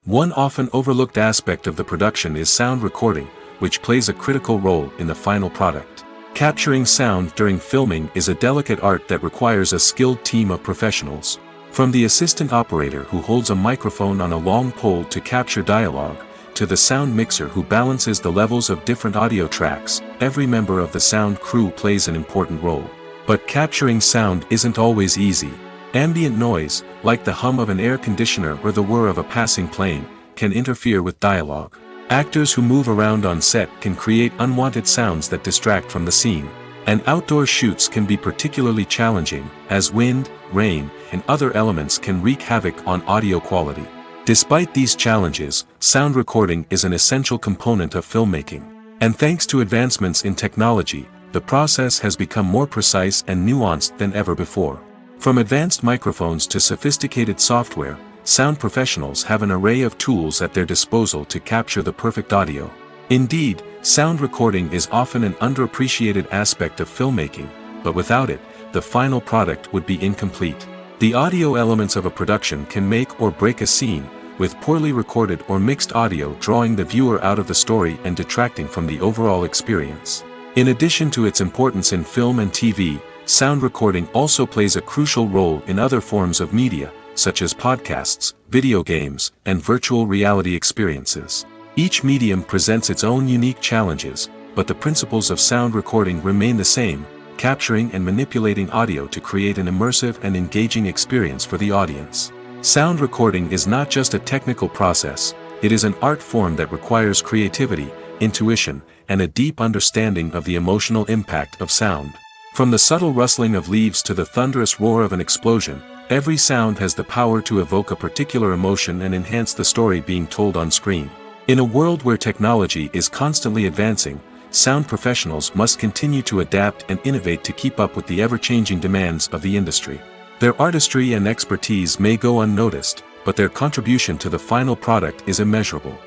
One often overlooked aspect of the production is sound recording, which plays a critical role in the final product. Capturing sound during filming is a delicate art that requires a skilled team of professionals. From the assistant operator who holds a microphone on a long pole to capture dialogue, to the sound mixer who balances the levels of different audio tracks, every member of the sound crew plays an important role. But capturing sound isn't always easy. Ambient noise, like the hum of an air conditioner or the whir of a passing plane, can interfere with dialogue. Actors who move around on set can create unwanted sounds that distract from the scene. And outdoor shoots can be particularly challenging, as wind, rain, and other elements can wreak havoc on audio quality. Despite these challenges, sound recording is an essential component of filmmaking. And thanks to advancements in technology, the process has become more precise and nuanced than ever before. From advanced microphones to sophisticated software, sound professionals have an array of tools at their disposal to capture the perfect audio. Indeed, sound recording is often an underappreciated aspect of filmmaking, but without it, the final product would be incomplete. The audio elements of a production can make or break a scene, with poorly recorded or mixed audio drawing the viewer out of the story and detracting from the overall experience. In addition to its importance in film and TV, sound recording also plays a crucial role in other forms of media, such as podcasts, video games, and virtual reality experiences. Each medium presents its own unique challenges, but the principles of sound recording remain the same, capturing and manipulating audio to create an immersive and engaging experience for the audience. Sound recording is not just a technical process, it is an art form that requires creativity, intuition, and a deep understanding of the emotional impact of sound. From the subtle rustling of leaves to the thunderous roar of an explosion, every sound has the power to evoke a particular emotion and enhance the story being told on screen. In a world where technology is constantly advancing, sound professionals must continue to adapt and innovate to keep up with the ever-changing demands of the industry. Their artistry and expertise may go unnoticed, but their contribution to the final product is immeasurable.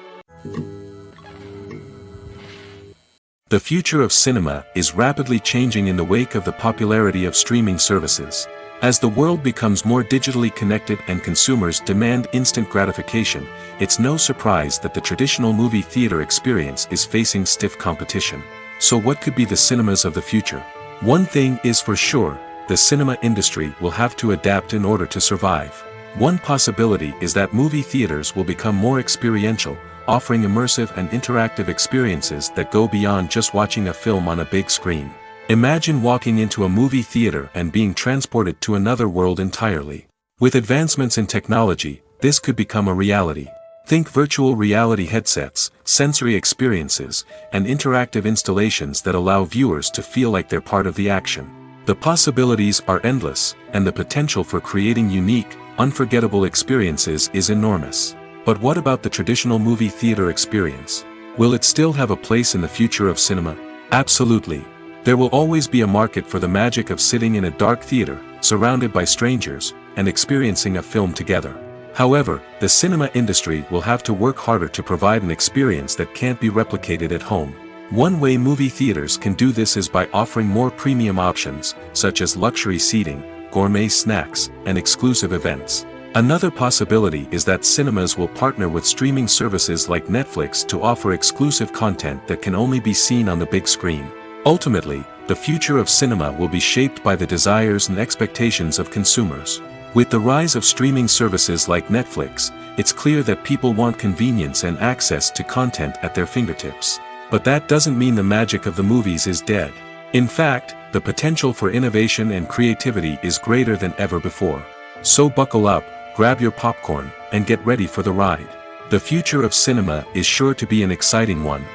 The future of cinema is rapidly changing in the wake of the popularity of streaming services. As the world becomes more digitally connected and consumers demand instant gratification, it's no surprise that the traditional movie theater experience is facing stiff competition. So what could be the cinemas of the future? One thing is for sure, the cinema industry will have to adapt in order to survive. One possibility is that movie theaters will become more experiential, offering immersive and interactive experiences that go beyond just watching a film on a big screen. Imagine walking into a movie theater and being transported to another world entirely. With advancements in technology, this could become a reality. Think virtual reality headsets, sensory experiences, and interactive installations that allow viewers to feel like they're part of the action. The possibilities are endless, and the potential for creating unique, unforgettable experiences is enormous. But what about the traditional movie theater experience? Will it still have a place in the future of cinema? Absolutely. There will always be a market for the magic of sitting in a dark theater, surrounded by strangers, and experiencing a film together. However, the cinema industry will have to work harder to provide an experience that can't be replicated at home. One way movie theaters can do this is by offering more premium options, such as luxury seating, gourmet snacks, and exclusive events. Another possibility is that cinemas will partner with streaming services like Netflix to offer exclusive content that can only be seen on the big screen. Ultimately, the future of cinema will be shaped by the desires and expectations of consumers. With the rise of streaming services like Netflix, it's clear that people want convenience and access to content at their fingertips. But that doesn't mean the magic of the movies is dead. In fact, the potential for innovation and creativity is greater than ever before. So buckle up, grab your popcorn, and get ready for the ride. The future of cinema is sure to be an exciting one.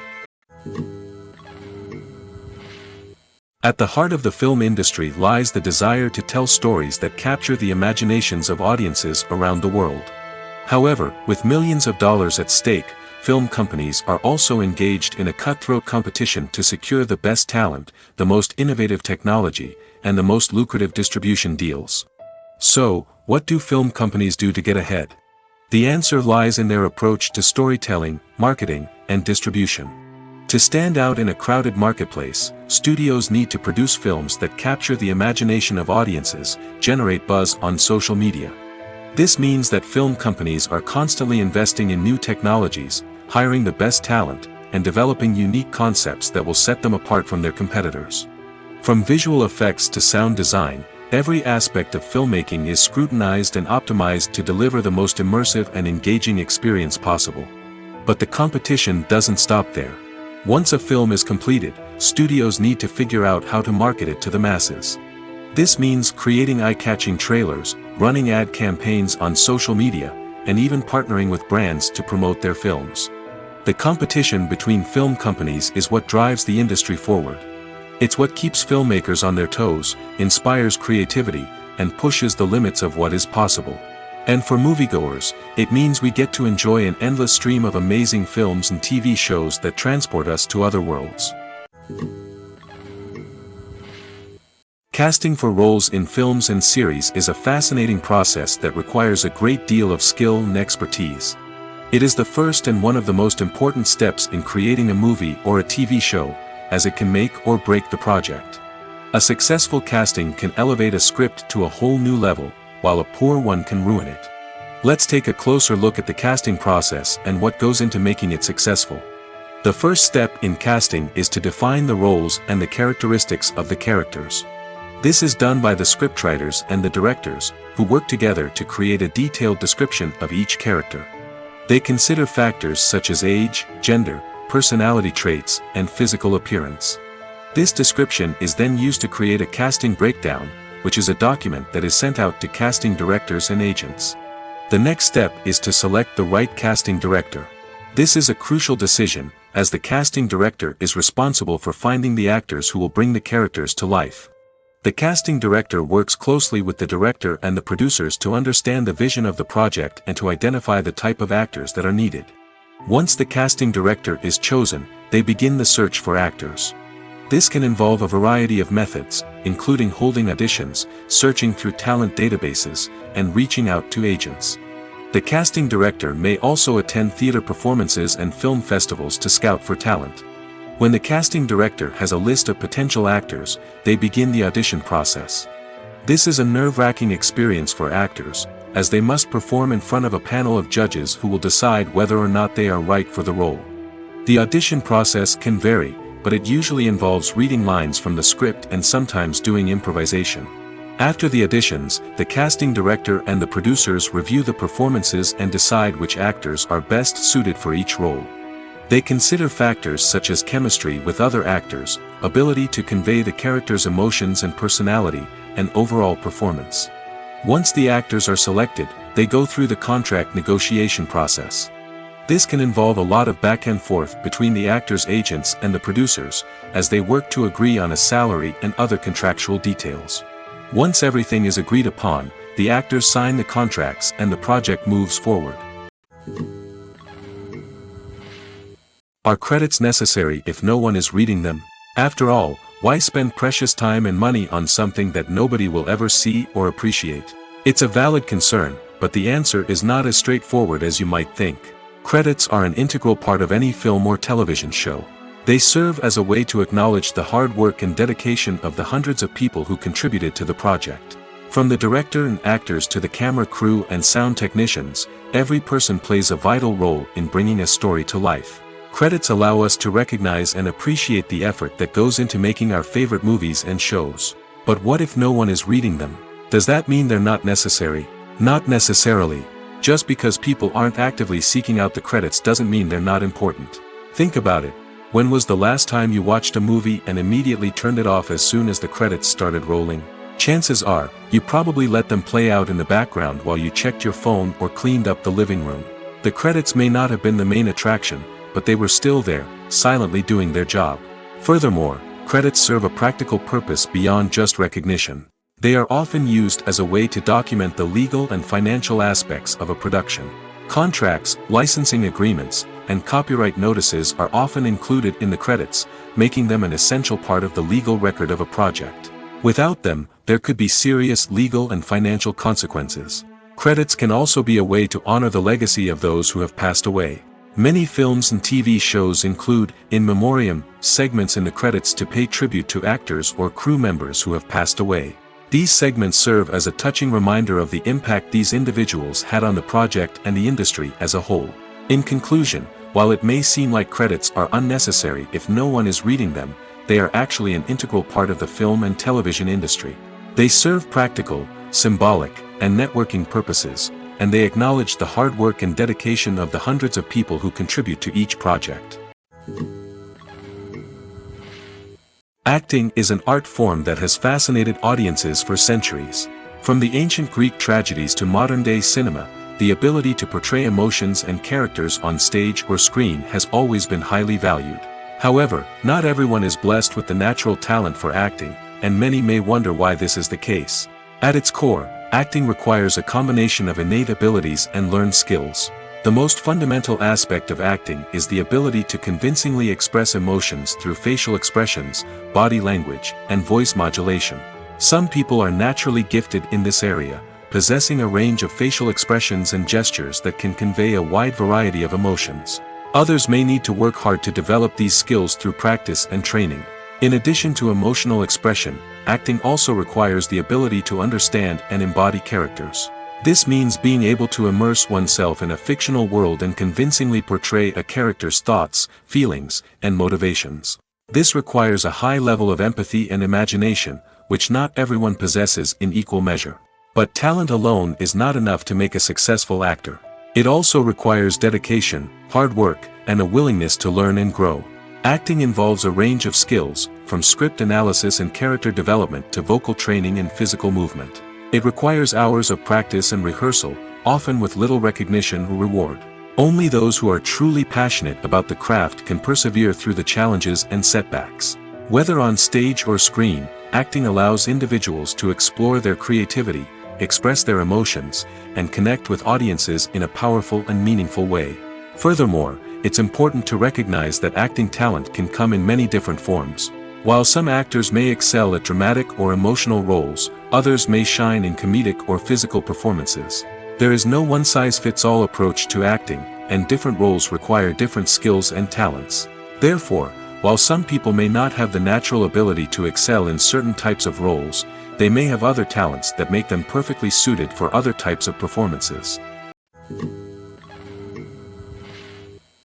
At the heart of the film industry lies the desire to tell stories that capture the imaginations of audiences around the world. However, with millions of dollars at stake, film companies are also engaged in a cutthroat competition to secure the best talent, the most innovative technology, and the most lucrative distribution deals. So, what do film companies do to get ahead? The answer lies in their approach to storytelling, marketing, and distribution. To stand out in a crowded marketplace, studios need to produce films that capture the imagination of audiences, generate buzz on social media. This means that film companies are constantly investing in new technologies, hiring the best talent, and developing unique concepts that will set them apart from their competitors. From visual effects to sound design, every aspect of filmmaking is scrutinized and optimized to deliver the most immersive and engaging experience possible. But the competition doesn't stop there. Once a film is completed, studios need to figure out how to market it to the masses. This means creating eye-catching trailers, running ad campaigns on social media, and even partnering with brands to promote their films. The competition between film companies is what drives the industry forward. It's what keeps filmmakers on their toes, inspires creativity, and pushes the limits of what is possible. And for moviegoers, it means we get to enjoy an endless stream of amazing films and TV shows that transport us to other worlds. Casting for roles in films and series is a fascinating process that requires a great deal of skill and expertise. It is the first and one of the most important steps in creating a movie or a TV show, as it can make or break the project. A successful casting can elevate a script to a whole new level, while a poor one can ruin it. Let's take a closer look at the casting process and what goes into making it successful. The first step in casting is to define the roles and the characteristics of the characters. This is done by the scriptwriters and the directors, who work together to create a detailed description of each character. They consider factors such as age, gender, personality traits, and physical appearance. This description is then used to create a casting breakdown, which is a document that is sent out to casting directors and agents. The next step is to select the right casting director. This is a crucial decision, as the casting director is responsible for finding the actors who will bring the characters to life. The casting director works closely with the director and the producers to understand the vision of the project and to identify the type of actors that are needed. Once the casting director is chosen, they begin the search for actors. This can involve a variety of methods, including holding auditions, searching through talent databases, and reaching out to agents. The casting director may also attend theater performances and film festivals to scout for talent. When the casting director has a list of potential actors, they begin the audition process. This is a nerve-wracking experience for actors, as they must perform in front of a panel of judges who will decide whether or not they are right for the role. The audition process can vary, but it usually involves reading lines from the script and sometimes doing improvisation. After the auditions, the casting director and the producers review the performances and decide which actors are best suited for each role. They consider factors such as chemistry with other actors, ability to convey the character's emotions and personality, and overall performance. Once the actors are selected, they go through the contract negotiation process. This can involve a lot of back and forth between the actors' agents and the producers, as they work to agree on a salary and other contractual details. Once everything is agreed upon, the actors sign the contracts and the project moves forward. Are credits necessary if no one is reading them? After all, why spend precious time and money on something that nobody will ever see or appreciate? It's a valid concern, but the answer is not as straightforward as you might think. Credits are an integral part of any film or television show. They serve as a way to acknowledge the hard work and dedication of the hundreds of people who contributed to the project. From the director and actors to the camera crew and sound technicians, every person plays a vital role in bringing a story to life. Credits allow us to recognize and appreciate the effort that goes into making our favorite movies and shows. But what if no one is reading them? Does that mean they're not necessary? Not necessarily. Just because people aren't actively seeking out the credits doesn't mean they're not important. Think about it. When was the last time you watched a movie and immediately turned it off as soon as the credits started rolling? Chances are, you probably let them play out in the background while you checked your phone or cleaned up the living room. The credits may not have been the main attraction, but they were still there, silently doing their job. Furthermore, credits serve a practical purpose beyond just recognition. They are often used as a way to document the legal and financial aspects of a production. Contracts, licensing agreements, and copyright notices are often included in the credits, making them an essential part of the legal record of a project. Without them, there could be serious legal and financial consequences. Credits can also be a way to honor the legacy of those who have passed away. Many films and TV shows include, in memoriam, segments in the credits to pay tribute to actors or crew members who have passed away. These segments serve as a touching reminder of the impact these individuals had on the project and the industry as a whole. In conclusion, while it may seem like credits are unnecessary if no one is reading them, they are actually an integral part of the film and television industry. They serve practical, symbolic, and networking purposes, and they acknowledge the hard work and dedication of the hundreds of people who contribute to each project. Acting is an art form that has fascinated audiences for centuries. From the ancient Greek tragedies to modern-day cinema, the ability to portray emotions and characters on stage or screen has always been highly valued. However, not everyone is blessed with the natural talent for acting, and many may wonder why this is the case. At its core, acting requires a combination of innate abilities and learned skills. The most fundamental aspect of acting is the ability to convincingly express emotions through facial expressions, body language, and voice modulation. Some people are naturally gifted in this area, possessing a range of facial expressions and gestures that can convey a wide variety of emotions. Others may need to work hard to develop these skills through practice and training. In addition to emotional expression, acting also requires the ability to understand and embody characters. This means being able to immerse oneself in a fictional world and convincingly portray a character's thoughts, feelings, and motivations. This requires a high level of empathy and imagination, which not everyone possesses in equal measure. But talent alone is not enough to make a successful actor. It also requires dedication, hard work, and a willingness to learn and grow. Acting involves a range of skills, from script analysis and character development to vocal training and physical movement. It requires hours of practice and rehearsal, often with little recognition or reward. Only those who are truly passionate about the craft can persevere through the challenges and setbacks. Whether on stage or screen, acting allows individuals to explore their creativity, express their emotions, and connect with audiences in a powerful and meaningful way. Furthermore, it's important to recognize that acting talent can come in many different forms. While some actors may excel at dramatic or emotional roles, others may shine in comedic or physical performances. There is no one-size-fits-all approach to acting, and different roles require different skills and talents. Therefore, while some people may not have the natural ability to excel in certain types of roles, they may have other talents that make them perfectly suited for other types of performances.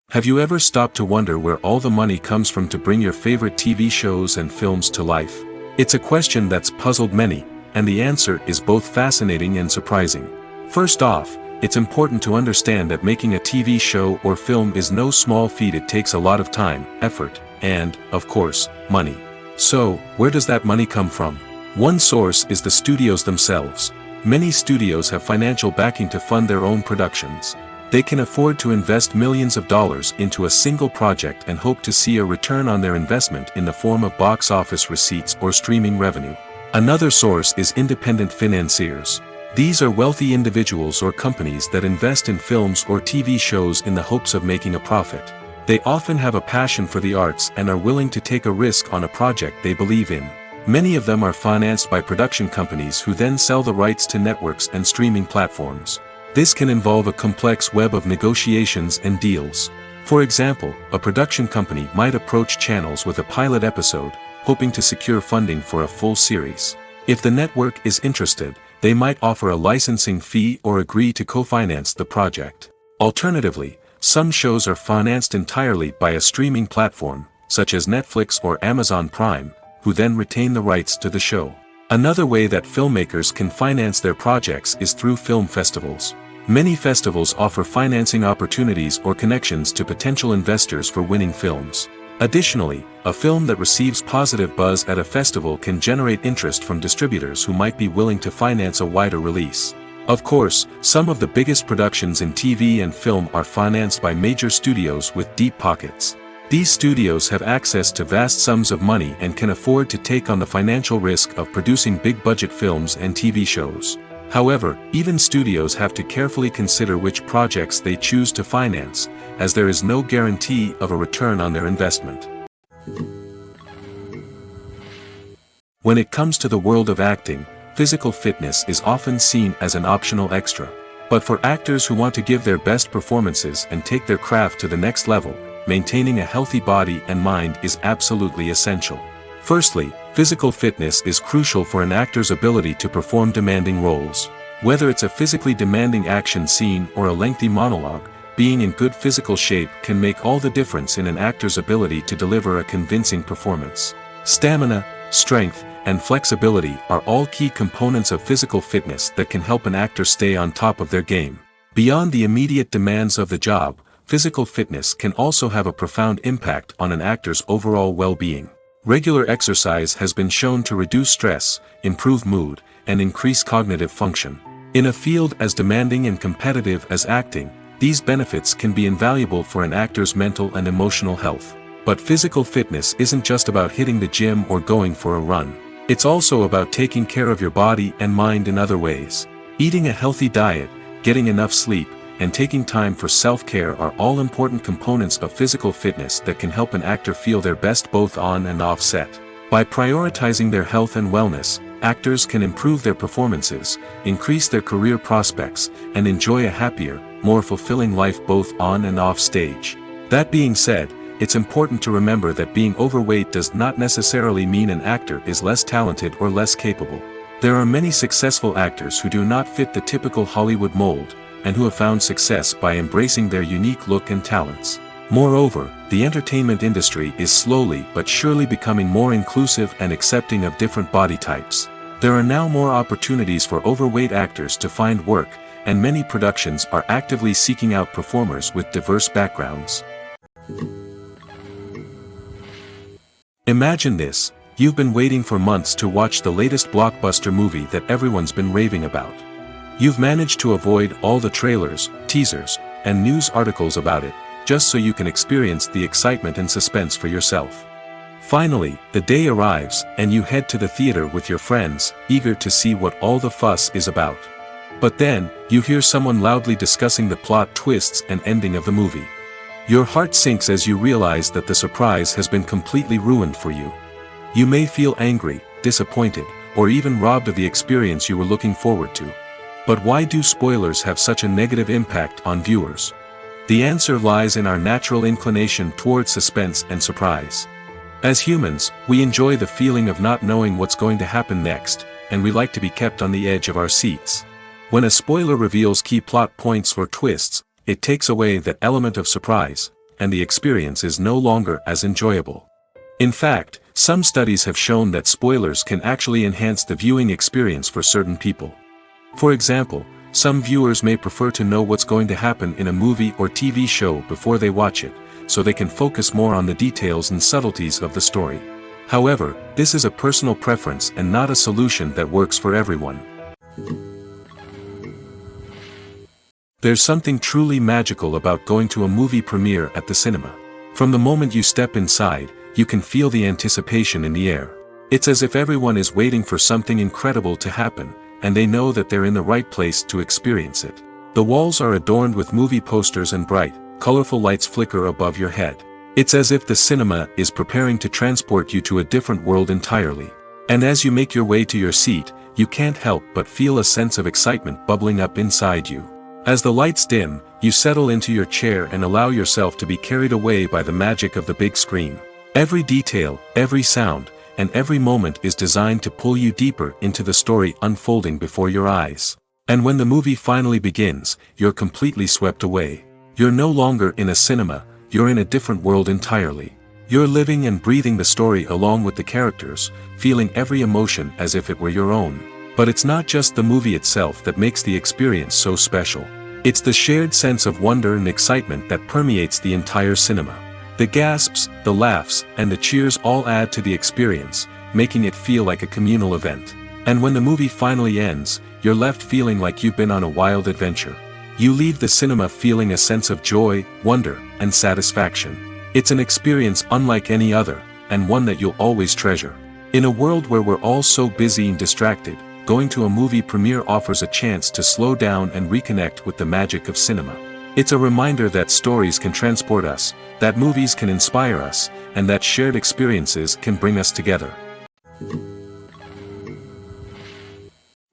Have you ever stopped to wonder where all the money comes from to bring your favorite TV shows and films to life? It's a question that's puzzled many, and the answer is both fascinating and surprising. First off, it's important to understand that making a TV show or film is no small feat. It takes a lot of time, effort, and, of course, money. So, where does that money come from? One source is the studios themselves. Many studios have financial backing to fund their own productions. They can afford to invest millions of dollars into a single project and hope to see a return on their investment in the form of box office receipts or streaming revenue. Another source is independent financiers. These are wealthy individuals or companies that invest in films or TV shows in the hopes of making a profit. They often have a passion for the arts and are willing to take a risk on a project they believe in. Many of them are financed by production companies who then sell the rights to networks and streaming platforms. This can involve a complex web of negotiations and deals. For example, a production company might approach channels with a pilot episode, hoping to secure funding for a full series. If the network is interested, they might offer a licensing fee or agree to co-finance the project. Alternatively, some shows are financed entirely by a streaming platform, such as Netflix or Amazon Prime, who then retain the rights to the show. Another way that filmmakers can finance their projects is through film festivals. Many festivals offer financing opportunities or connections to potential investors for winning films. Additionally, a film that receives positive buzz at a festival can generate interest from distributors who might be willing to finance a wider release. Of course, some of the biggest productions in TV and film are financed by major studios with deep pockets. These studios have access to vast sums of money and can afford to take on the financial risk of producing big-budget films and TV shows. However, even studios have to carefully consider which projects they choose to finance, as there is no guarantee of a return on their investment. When it comes to the world of acting, physical fitness is often seen as an optional extra. But for actors who want to give their best performances and take their craft to the next level, maintaining a healthy body and mind is absolutely essential. Firstly, physical fitness is crucial for an actor's ability to perform demanding roles. Whether it's a physically demanding action scene or a lengthy monologue, being in good physical shape can make all the difference in an actor's ability to deliver a convincing performance. Stamina, strength, and flexibility are all key components of physical fitness that can help an actor stay on top of their game. Beyond the immediate demands of the job, physical fitness can also have a profound impact on an actor's overall well-being. Regular exercise has been shown to reduce stress, improve mood, and increase cognitive function. In a field as demanding and competitive as acting, these benefits can be invaluable for an actor's mental and emotional health. But physical fitness isn't just about hitting the gym or going for a run. It's also about taking care of your body and mind in other ways. Eating a healthy diet, getting enough sleep, and taking time for self-care are all important components of physical fitness that can help an actor feel their best both on and off set. By prioritizing their health and wellness, actors can improve their performances, increase their career prospects, and enjoy a happier, more fulfilling life both on and off stage. That being said, it's important to remember that being overweight does not necessarily mean an actor is less talented or less capable. There are many successful actors who do not fit the typical Hollywood mold, and who have found success by embracing their unique look and talents. Moreover, the entertainment industry is slowly but surely becoming more inclusive and accepting of different body types. There are now more opportunities for overweight actors to find work, and many productions are actively seeking out performers with diverse backgrounds. Imagine this: you've been waiting for months to watch the latest blockbuster movie that everyone's been raving about. You've managed to avoid all the trailers, teasers, and news articles about it, just so you can experience the excitement and suspense for yourself. Finally, the day arrives, and you head to the theater with your friends, eager to see what all the fuss is about. But then, you hear someone loudly discussing the plot twists and ending of the movie. Your heart sinks as you realize that the surprise has been completely ruined for you. You may feel angry, disappointed, or even robbed of the experience you were looking forward to. But why do spoilers have such a negative impact on viewers? The answer lies in our natural inclination towards suspense and surprise. As humans, we enjoy the feeling of not knowing what's going to happen next, and we like to be kept on the edge of our seats. When a spoiler reveals key plot points or twists, it takes away that element of surprise, and the experience is no longer as enjoyable. In fact, some studies have shown that spoilers can actually enhance the viewing experience for certain people. For example, some viewers may prefer to know what's going to happen in a movie or TV show before they watch it, so they can focus more on the details and subtleties of the story. However, this is a personal preference and not a solution that works for everyone. There's something truly magical about going to a movie premiere at the cinema. From the moment you step inside, you can feel the anticipation in the air. It's as if everyone is waiting for something incredible to happen, and they know that they're in the right place to experience it. The walls are adorned with movie posters and bright, colorful lights flicker above your head. It's as if the cinema is preparing to transport you to a different world entirely. And as you make your way to your seat, you can't help but feel a sense of excitement bubbling up inside you. As the lights dim, you settle into your chair and allow yourself to be carried away by the magic of the big screen. Every detail, every sound, and every moment is designed to pull you deeper into the story unfolding before your eyes. And when the movie finally begins, you're completely swept away. You're no longer in a cinema, you're in a different world entirely. You're living and breathing the story along with the characters, feeling every emotion as if it were your own. But it's not just the movie itself that makes the experience so special. It's the shared sense of wonder and excitement that permeates the entire cinema. The gasps, the laughs, and the cheers all add to the experience, making it feel like a communal event. And when the movie finally ends, you're left feeling like you've been on a wild adventure. You leave the cinema feeling a sense of joy, wonder, and satisfaction. It's an experience unlike any other, and one that you'll always treasure. In a world where we're all so busy and distracted, going to a movie premiere offers a chance to slow down and reconnect with the magic of cinema. It's a reminder that stories can transport us, that movies can inspire us, and that shared experiences can bring us together.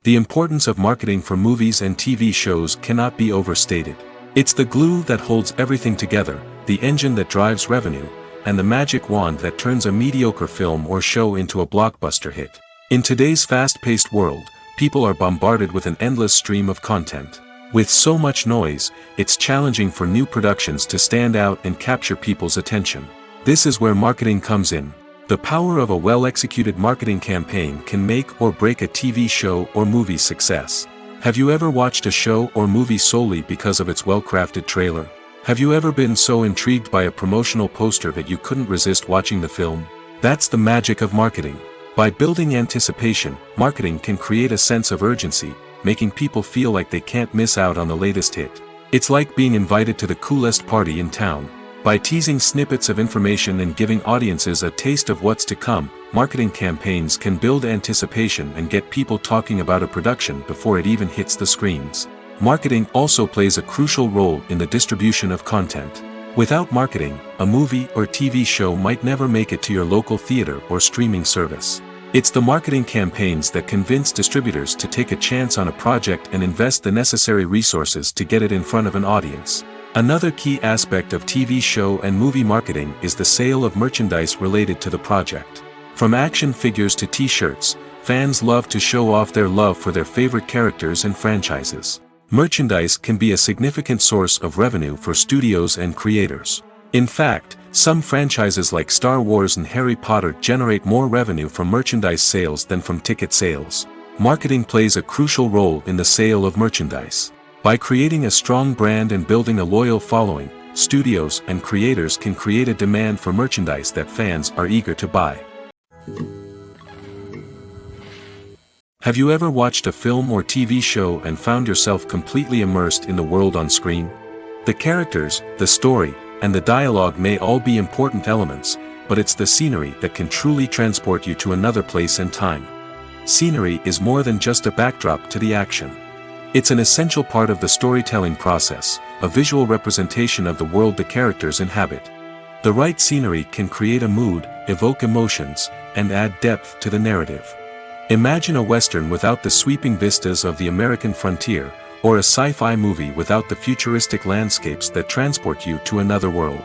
The importance of marketing for movies and TV shows cannot be overstated. It's the glue that holds everything together, the engine that drives revenue, and the magic wand that turns a mediocre film or show into a blockbuster hit. In today's fast-paced world, people are bombarded with an endless stream of content. With so much noise, it's challenging for new productions to stand out and capture people's attention. This is where marketing comes in. The power of a well-executed marketing campaign can make or break a TV show or movie's success. Have you ever watched a show or movie solely because of its well-crafted trailer? Have you ever been so intrigued by a promotional poster that you couldn't resist watching the film? That's the magic of marketing. By building anticipation, marketing can create a sense of urgency, making people feel like they can't miss out on the latest hit. It's like being invited to the coolest party in town. By teasing snippets of information and giving audiences a taste of what's to come, marketing campaigns can build anticipation and get people talking about a production before it even hits the screens. Marketing also plays a crucial role in the distribution of content. Without marketing, a movie or TV show might never make it to your local theater or streaming service. It's the marketing campaigns that convince distributors to take a chance on a project and invest the necessary resources to get it in front of an audience. Another key aspect of TV show and movie marketing is the sale of merchandise related to the project. From action figures to t-shirts, fans love to show off their love for their favorite characters and franchises. Merchandise can be a significant source of revenue for studios and creators. In fact, some franchises like Star Wars and Harry Potter generate more revenue from merchandise sales than from ticket sales. Marketing plays a crucial role in the sale of merchandise. By creating a strong brand and building a loyal following, studios and creators can create a demand for merchandise that fans are eager to buy. Have you ever watched a film or TV show and found yourself completely immersed in the world on screen? The characters, the story, and the dialogue may all be important elements, but it's the scenery that can truly transport you to another place and time. Scenery is more than just a backdrop to the action. It's an essential part of the storytelling process, a visual representation of the world the characters inhabit. The right scenery can create a mood, evoke emotions, and add depth to the narrative. Imagine a Western without the sweeping vistas of the American frontier, or a sci-fi movie without the futuristic landscapes that transport you to another world.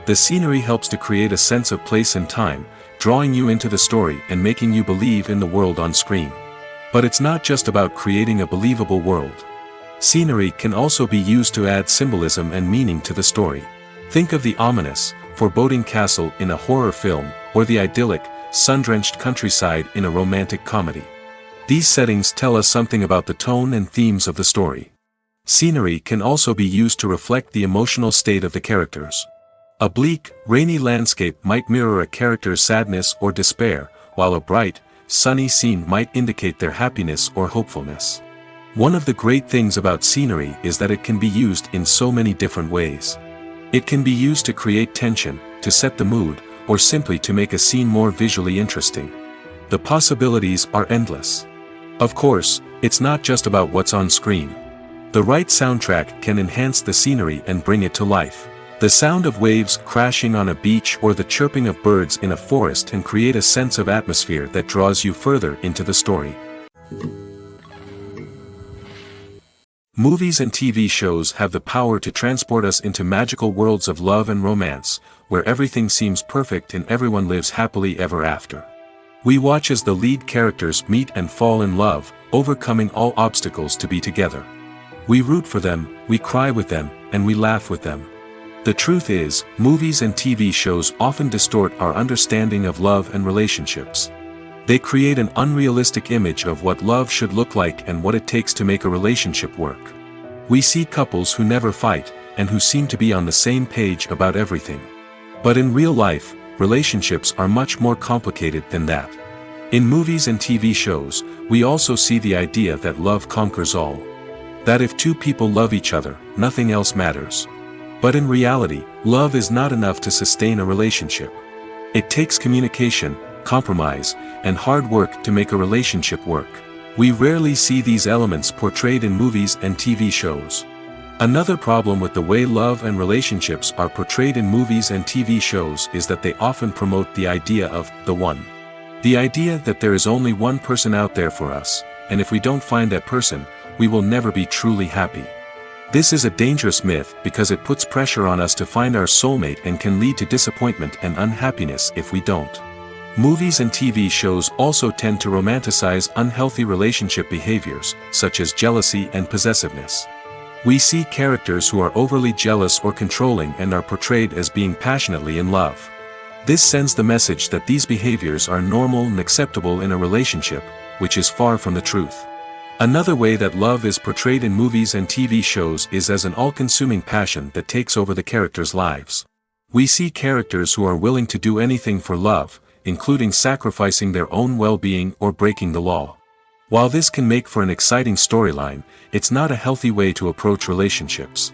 The scenery helps to create a sense of place and time, drawing you into the story and making you believe in the world on screen. But it's not just about creating a believable world. Scenery can also be used to add symbolism and meaning to the story. Think of the ominous, foreboding castle in a horror film, or the idyllic, sun-drenched countryside in a romantic comedy. These settings tell us something about the tone and themes of the story. Scenery can also be used to reflect the emotional state of the characters. A bleak, rainy landscape might mirror a character's sadness or despair, while a bright, sunny scene might indicate their happiness or hopefulness. One of the great things about scenery is that it can be used in so many different ways. It can be used to create tension, to set the mood, or simply to make a scene more visually interesting. The possibilities are endless. Of course, it's not just about what's on screen. The right soundtrack can enhance the scenery and bring it to life. The sound of waves crashing on a beach or the chirping of birds in a forest can create a sense of atmosphere that draws you further into the story. Movies and TV shows have the power to transport us into magical worlds of love and romance, where everything seems perfect and everyone lives happily ever after. We watch as the lead characters meet and fall in love, overcoming all obstacles to be together. We root for them, we cry with them, and we laugh with them. The truth is, movies and TV shows often distort our understanding of love and relationships. They create an unrealistic image of what love should look like and what it takes to make a relationship work. We see couples who never fight, and who seem to be on the same page about everything. But in real life, relationships are much more complicated than that. In movies and TV shows, we also see the idea that love conquers all. That if two people love each other, nothing else matters. But in reality, love is not enough to sustain a relationship. It takes communication, compromise, and hard work to make a relationship work. We rarely see these elements portrayed in movies and TV shows. Another problem with the way love and relationships are portrayed in movies and TV shows is that they often promote the idea of the one. The idea that there is only one person out there for us, and if we don't find that person, we will never be truly happy. This is a dangerous myth because it puts pressure on us to find our soulmate and can lead to disappointment and unhappiness if we don't. Movies and TV shows also tend to romanticize unhealthy relationship behaviors, such as jealousy and possessiveness. We see characters who are overly jealous or controlling and are portrayed as being passionately in love. This sends the message that these behaviors are normal and acceptable in a relationship, which is far from the truth. Another way that love is portrayed in movies and TV shows is as an all-consuming passion that takes over the characters' lives. We see characters who are willing to do anything for love, including sacrificing their own well-being or breaking the law. While this can make for an exciting storyline, it's not a healthy way to approach relationships.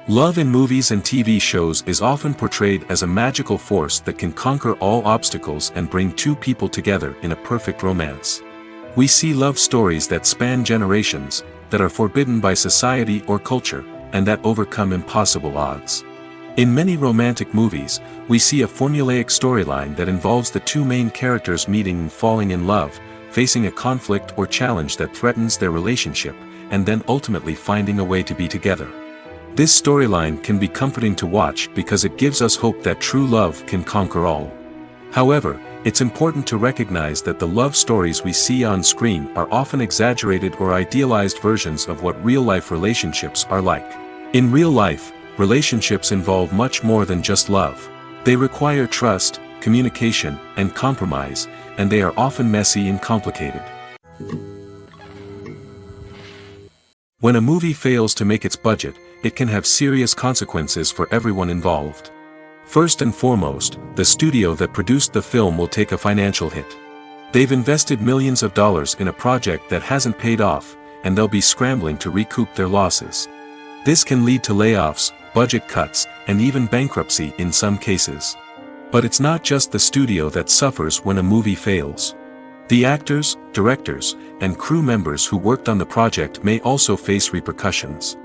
Love in movies and TV shows is often portrayed as a magical force that can conquer all obstacles and bring two people together in a perfect romance. We see love stories that span generations, that are forbidden by society or culture, and that overcome impossible odds. In many romantic movies, we see a formulaic storyline that involves the two main characters meeting and falling in love, facing a conflict or challenge that threatens their relationship, and then ultimately finding a way to be together. This storyline can be comforting to watch because it gives us hope that true love can conquer all. However, it's important to recognize that the love stories we see on screen are often exaggerated or idealized versions of what real-life relationships are like. In real life, relationships involve much more than just love. They require trust, communication, and compromise, and they are often messy and complicated. When a movie fails to make its budget, it can have serious consequences for everyone involved. First and foremost, the studio that produced the film will take a financial hit. They've invested millions of dollars in a project that hasn't paid off, and they'll be scrambling to recoup their losses. This can lead to layoffs, budget cuts, and even bankruptcy in some cases. But it's not just the studio that suffers when a movie fails. The actors, directors, and crew members who worked on the project may also face repercussions.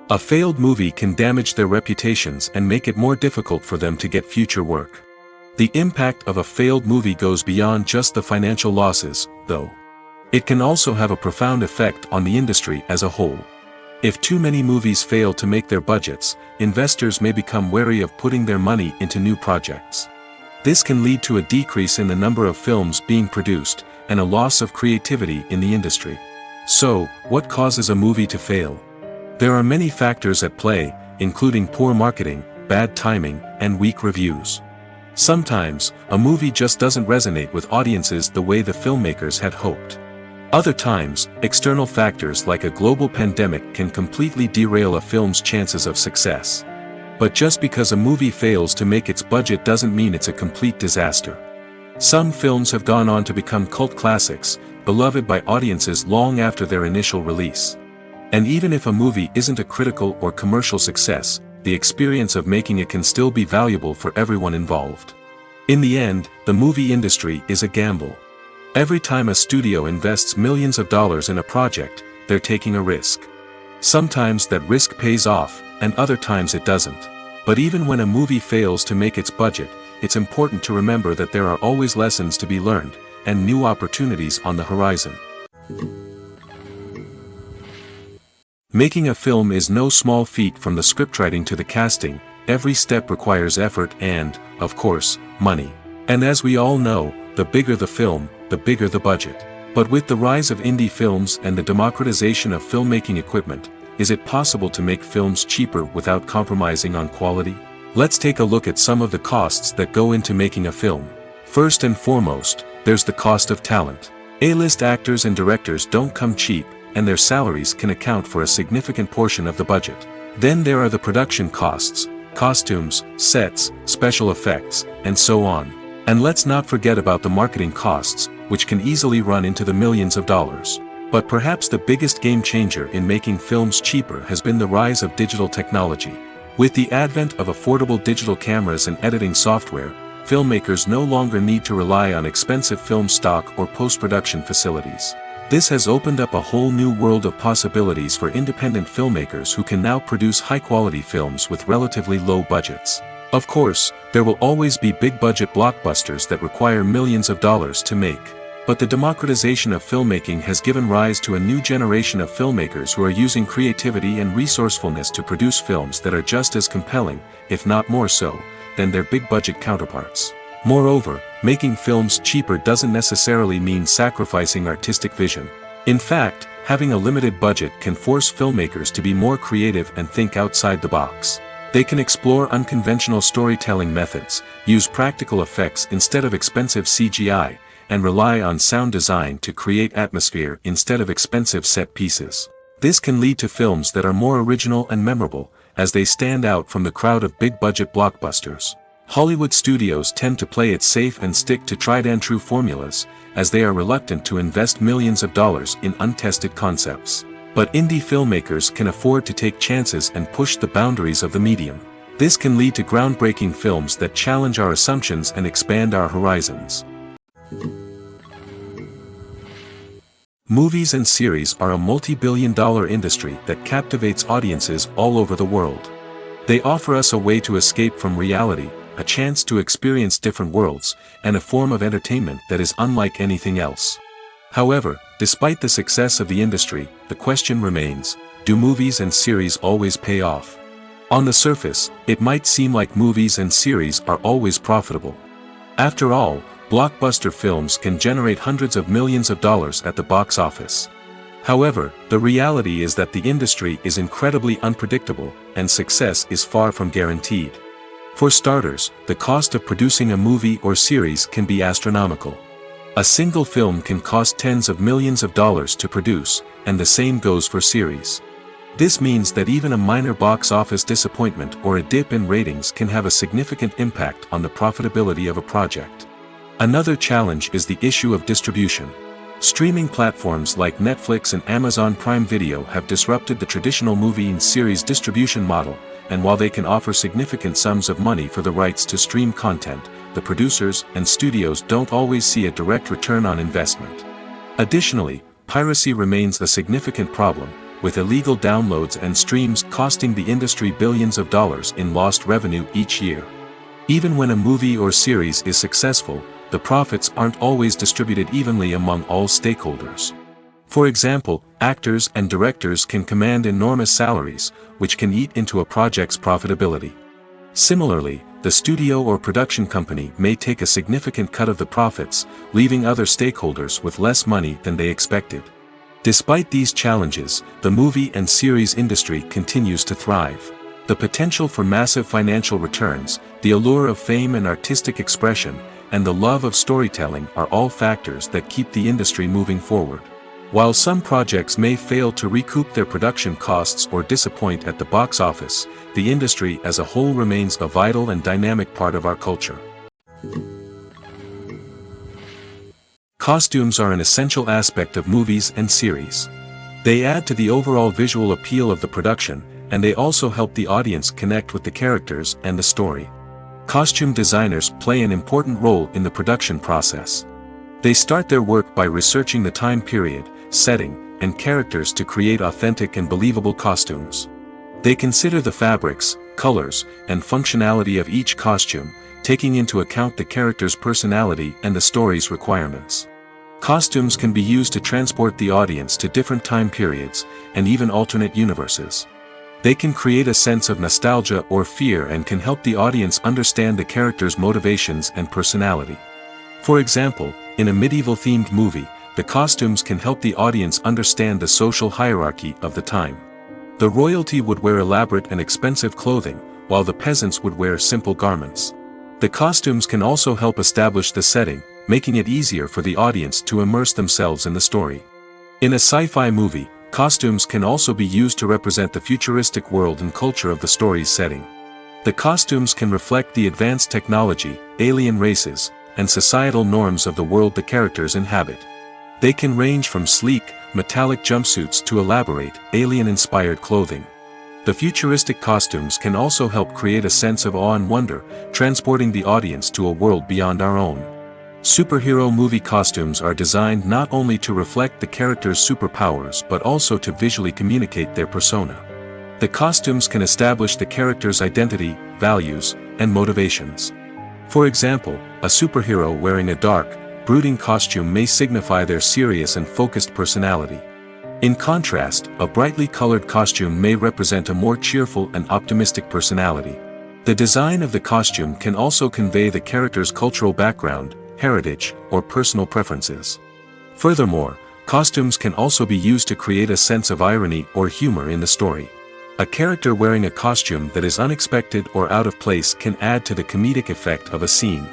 A failed movie can damage their reputations and make it more difficult for them to get future work. The impact of a failed movie goes beyond just the financial losses, though. It can also have a profound effect on the industry as a whole. If too many movies fail to make their budgets, investors may become wary of putting their money into new projects. This can lead to a decrease in the number of films being produced, and a loss of creativity in the industry. So, what causes a movie to fail? There are many factors at play, including poor marketing, bad timing, and weak reviews. Sometimes, a movie just doesn't resonate with audiences the way the filmmakers had hoped. Other times, external factors like a global pandemic can completely derail a film's chances of success. But just because a movie fails to make its budget doesn't mean it's a complete disaster. Some films have gone on to become cult classics, beloved by audiences long after their initial release. And even if a movie isn't a critical or commercial success, the experience of making it can still be valuable for everyone involved. In the end, the movie industry is a gamble. Every time a studio invests millions of dollars in a project, they're taking a risk. Sometimes that risk pays off, and other times it doesn't. But even when a movie fails to make its budget, it's important to remember that there are always lessons to be learned, and new opportunities on the horizon. Making a film is no small feat. From the scriptwriting to the casting, every step requires effort and, of course, money. And as we all know, the bigger the film, the bigger the budget. But with the rise of indie films and the democratization of filmmaking equipment, is it possible to make films cheaper without compromising on quality? Let's take a look at some of the costs that go into making a film. First and foremost, there's the cost of talent. A-list actors and directors don't come cheap, and their salaries can account for a significant portion of the budget. Then there are the production costs, costumes, sets, special effects, and so on. And let's not forget about the marketing costs, which can easily run into the millions of dollars. But perhaps the biggest game changer in making films cheaper has been the rise of digital technology. With the advent of affordable digital cameras and editing software, filmmakers no longer need to rely on expensive film stock or post-production facilities. This has opened up a whole new world of possibilities for independent filmmakers who can now produce high-quality films with relatively low budgets. Of course, there will always be big-budget blockbusters that require millions of dollars to make. But the democratization of filmmaking has given rise to a new generation of filmmakers who are using creativity and resourcefulness to produce films that are just as compelling, if not more so, than their big-budget counterparts. Moreover, making films cheaper doesn't necessarily mean sacrificing artistic vision. In fact, having a limited budget can force filmmakers to be more creative and think outside the box. They can explore unconventional storytelling methods, use practical effects instead of expensive CGI, and rely on sound design to create atmosphere instead of expensive set pieces. This can lead to films that are more original and memorable, as they stand out from the crowd of big-budget blockbusters. Hollywood studios tend to play it safe and stick to tried-and-true formulas, as they are reluctant to invest millions of dollars in untested concepts. But indie filmmakers can afford to take chances and push the boundaries of the medium. This can lead to groundbreaking films that challenge our assumptions and expand our horizons. Movies and series are a multi-billion-dollar industry that captivates audiences all over the world. They offer us a way to escape from reality, a chance to experience different worlds, and a form of entertainment that is unlike anything else. However, despite the success of the industry, the question remains, do movies and series always pay off? On the surface, it might seem like movies and series are always profitable. After all, blockbuster films can generate hundreds of millions of dollars at the box office. However, the reality is that the industry is incredibly unpredictable, and success is far from guaranteed. For starters, the cost of producing a movie or series can be astronomical. A single film can cost tens of millions of dollars to produce, and the same goes for series. This means that even a minor box office disappointment or a dip in ratings can have a significant impact on the profitability of a project. Another challenge is the issue of distribution. Streaming platforms like Netflix and Amazon Prime Video have disrupted the traditional movie and series distribution model, and while they can offer significant sums of money for the rights to stream content, the producers and studios don't always see a direct return on investment. Additionally, piracy remains a significant problem, with illegal downloads and streams costing the industry billions of dollars in lost revenue each year. Even when a movie or series is successful, the profits aren't always distributed evenly among all stakeholders. For example, actors and directors can command enormous salaries, which can eat into a project's profitability. Similarly, the studio or production company may take a significant cut of the profits, leaving other stakeholders with less money than they expected. Despite these challenges, the movie and series industry continues to thrive. The potential for massive financial returns, the allure of fame and artistic expression, and the love of storytelling are all factors that keep the industry moving forward. While some projects may fail to recoup their production costs or disappoint at the box office, the industry as a whole remains a vital and dynamic part of our culture. Costumes are an essential aspect of movies and series. They add to the overall visual appeal of the production, and they also help the audience connect with the characters and the story. Costume designers play an important role in the production process. They start their work by researching the time period, setting, and characters to create authentic and believable costumes. They consider the fabrics, colors, and functionality of each costume, taking into account the character's personality and the story's requirements. Costumes can be used to transport the audience to different time periods, and even alternate universes. They can create a sense of nostalgia or fear and can help the audience understand the character's motivations and personality. For example, in a medieval-themed movie, the costumes can help the audience understand the social hierarchy of the time. The royalty would wear elaborate and expensive clothing, while the peasants would wear simple garments. The costumes can also help establish the setting, making it easier for the audience to immerse themselves in the story. In a sci-fi movie, costumes can also be used to represent the futuristic world and culture of the story's setting. The costumes can reflect the advanced technology, alien races, and societal norms of the world the characters inhabit. They can range from sleek, metallic jumpsuits to elaborate, alien-inspired clothing. The futuristic costumes can also help create a sense of awe and wonder, transporting the audience to a world beyond our own. Superhero movie costumes are designed not only to reflect the character's superpowers but also to visually communicate their persona. The costumes can establish the character's identity, values, and motivations. For example, a superhero wearing a dark, brooding costume may signify their serious and focused personality. In contrast, a brightly colored costume may represent a more cheerful and optimistic personality. The design of the costume can also convey the character's cultural background, heritage, or personal preferences. Furthermore, costumes can also be used to create a sense of irony or humor in the story. A character wearing a costume that is unexpected or out of place can add to the comedic effect of a scene.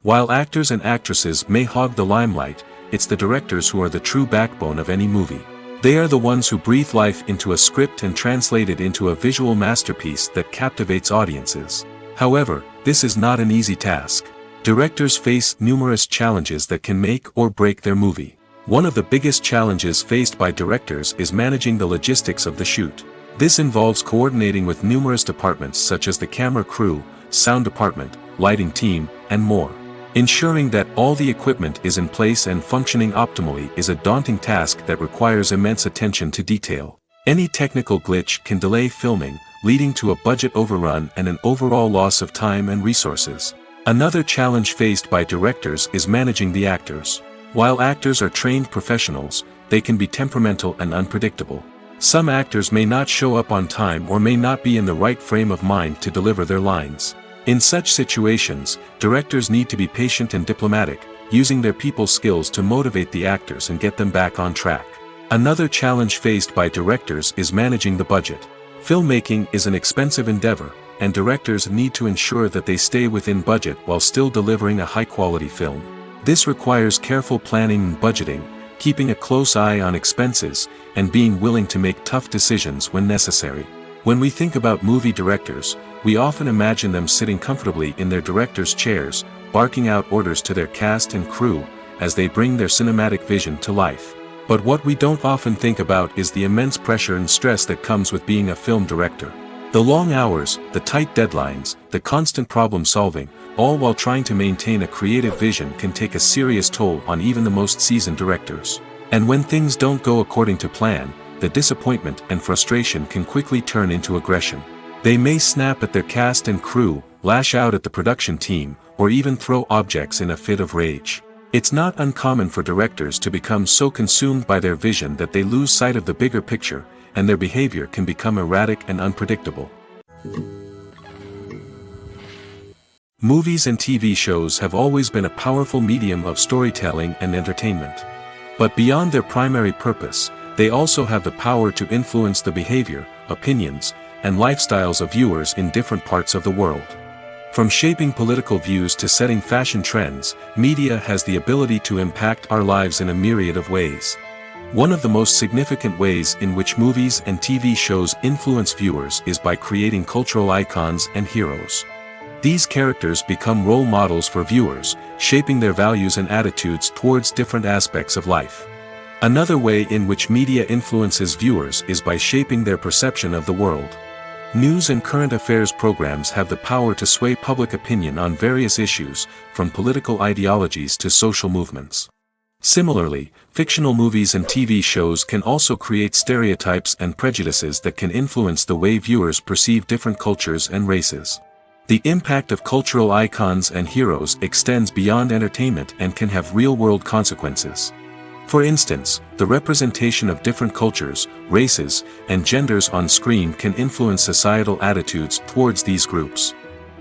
While actors and actresses may hog the limelight, it's the directors who are the true backbone of any movie. They are the ones who breathe life into a script and translate it into a visual masterpiece that captivates audiences. However, this is not an easy task. Directors face numerous challenges that can make or break their movie. One of the biggest challenges faced by directors is managing the logistics of the shoot. This involves coordinating with numerous departments such as the camera crew, sound department, lighting team, and more. Ensuring that all the equipment is in place and functioning optimally is a daunting task that requires immense attention to detail. Any technical glitch can delay filming, leading to a budget overrun and an overall loss of time and resources. Another challenge faced by directors is managing the actors. While actors are trained professionals, they can be temperamental and unpredictable. Some actors may not show up on time or may not be in the right frame of mind to deliver their lines. In such situations, directors need to be patient and diplomatic, using their people skills to motivate the actors and get them back on track. Another challenge faced by directors is managing the budget. Filmmaking is an expensive endeavor, and directors need to ensure that they stay within budget while still delivering a high-quality film. This requires careful planning and budgeting, keeping a close eye on expenses, and being willing to make tough decisions when necessary. When we think about movie directors, we often imagine them sitting comfortably in their director's chairs, barking out orders to their cast and crew, as they bring their cinematic vision to life. But what we don't often think about is the immense pressure and stress that comes with being a film director. The long hours, the tight deadlines, the constant problem solving, all while trying to maintain a creative vision can take a serious toll on even the most seasoned directors. And when things don't go according to plan, the disappointment and frustration can quickly turn into aggression. They may snap at their cast and crew, lash out at the production team, or even throw objects in a fit of rage. It's not uncommon for directors to become so consumed by their vision that they lose sight of the bigger picture, and their behavior can become erratic and unpredictable. Movies and TV shows have always been a powerful medium of storytelling and entertainment. But beyond their primary purpose, they also have the power to influence the behavior, opinions, and lifestyles of viewers in different parts of the world. From shaping political views to setting fashion trends, media has the ability to impact our lives in a myriad of ways. One of the most significant ways in which movies and TV shows influence viewers is by creating cultural icons and heroes. These characters become role models for viewers, shaping their values and attitudes towards different aspects of life. Another way in which media influences viewers is by shaping their perception of the world. News and current affairs programs have the power to sway public opinion on various issues, from political ideologies to social movements. Similarly, fictional movies and TV shows can also create stereotypes and prejudices that can influence the way viewers perceive different cultures and races. The impact of cultural icons and heroes extends beyond entertainment and can have real-world consequences. For instance, the representation of different cultures, races, and genders on screen can influence societal attitudes towards these groups.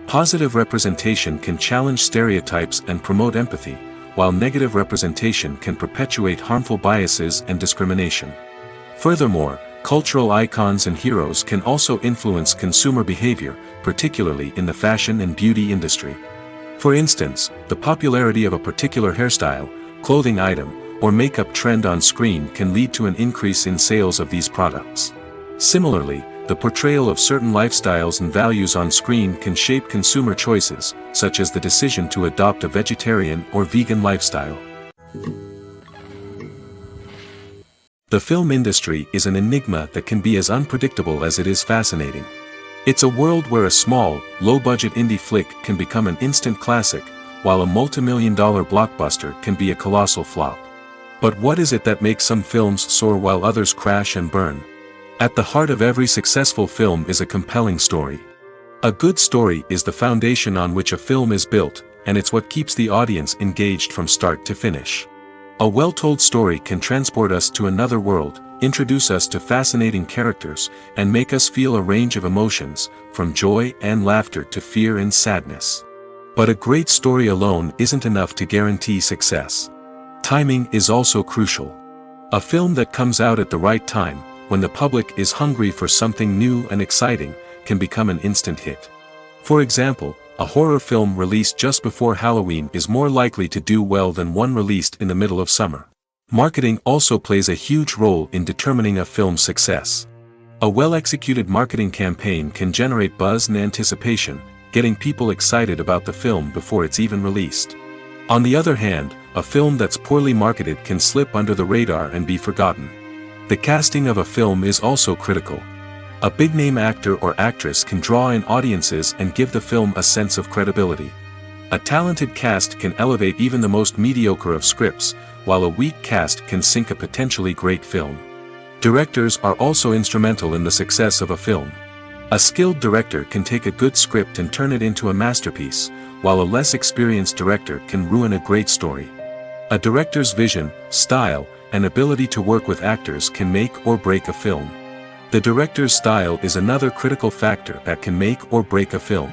Positive representation can challenge stereotypes and promote empathy, while negative representation can perpetuate harmful biases and discrimination. Furthermore, cultural icons and heroes can also influence consumer behavior, particularly in the fashion and beauty industry. For instance, the popularity of a particular hairstyle, clothing item, or makeup trend on screen can lead to an increase in sales of these products. Similarly, the portrayal of certain lifestyles and values on screen can shape consumer choices, such as the decision to adopt a vegetarian or vegan lifestyle. The film industry is an enigma that can be as unpredictable as it is fascinating. It's a world where a small, low-budget indie flick can become an instant classic, while a multi-million-dollar blockbuster can be a colossal flop. But what is it that makes some films soar while others crash and burn? At the heart of every successful film is a compelling story. A good story is the foundation on which a film is built, and it's what keeps the audience engaged from start to finish. A well-told story can transport us to another world, introduce us to fascinating characters, and make us feel a range of emotions, from joy and laughter to fear and sadness. But a great story alone isn't enough to guarantee success. Timing is also crucial. A film that comes out at the right time, when the public is hungry for something new and exciting, can become an instant hit. For example, a horror film released just before Halloween is more likely to do well than one released in the middle of summer. Marketing also plays a huge role in determining a film's success. A well-executed marketing campaign can generate buzz and anticipation, getting people excited about the film before it's even released. On the other hand, a film that's poorly marketed can slip under the radar and be forgotten. The casting of a film is also critical. A big-name actor or actress can draw in audiences and give the film a sense of credibility. A talented cast can elevate even the most mediocre of scripts, while a weak cast can sink a potentially great film. Directors are also instrumental in the success of a film. A skilled director can take a good script and turn it into a masterpiece, while a less experienced director can ruin a great story. A director's vision, style, and ability to work with actors can make or break a film. The director's style is another critical factor that can make or break a film.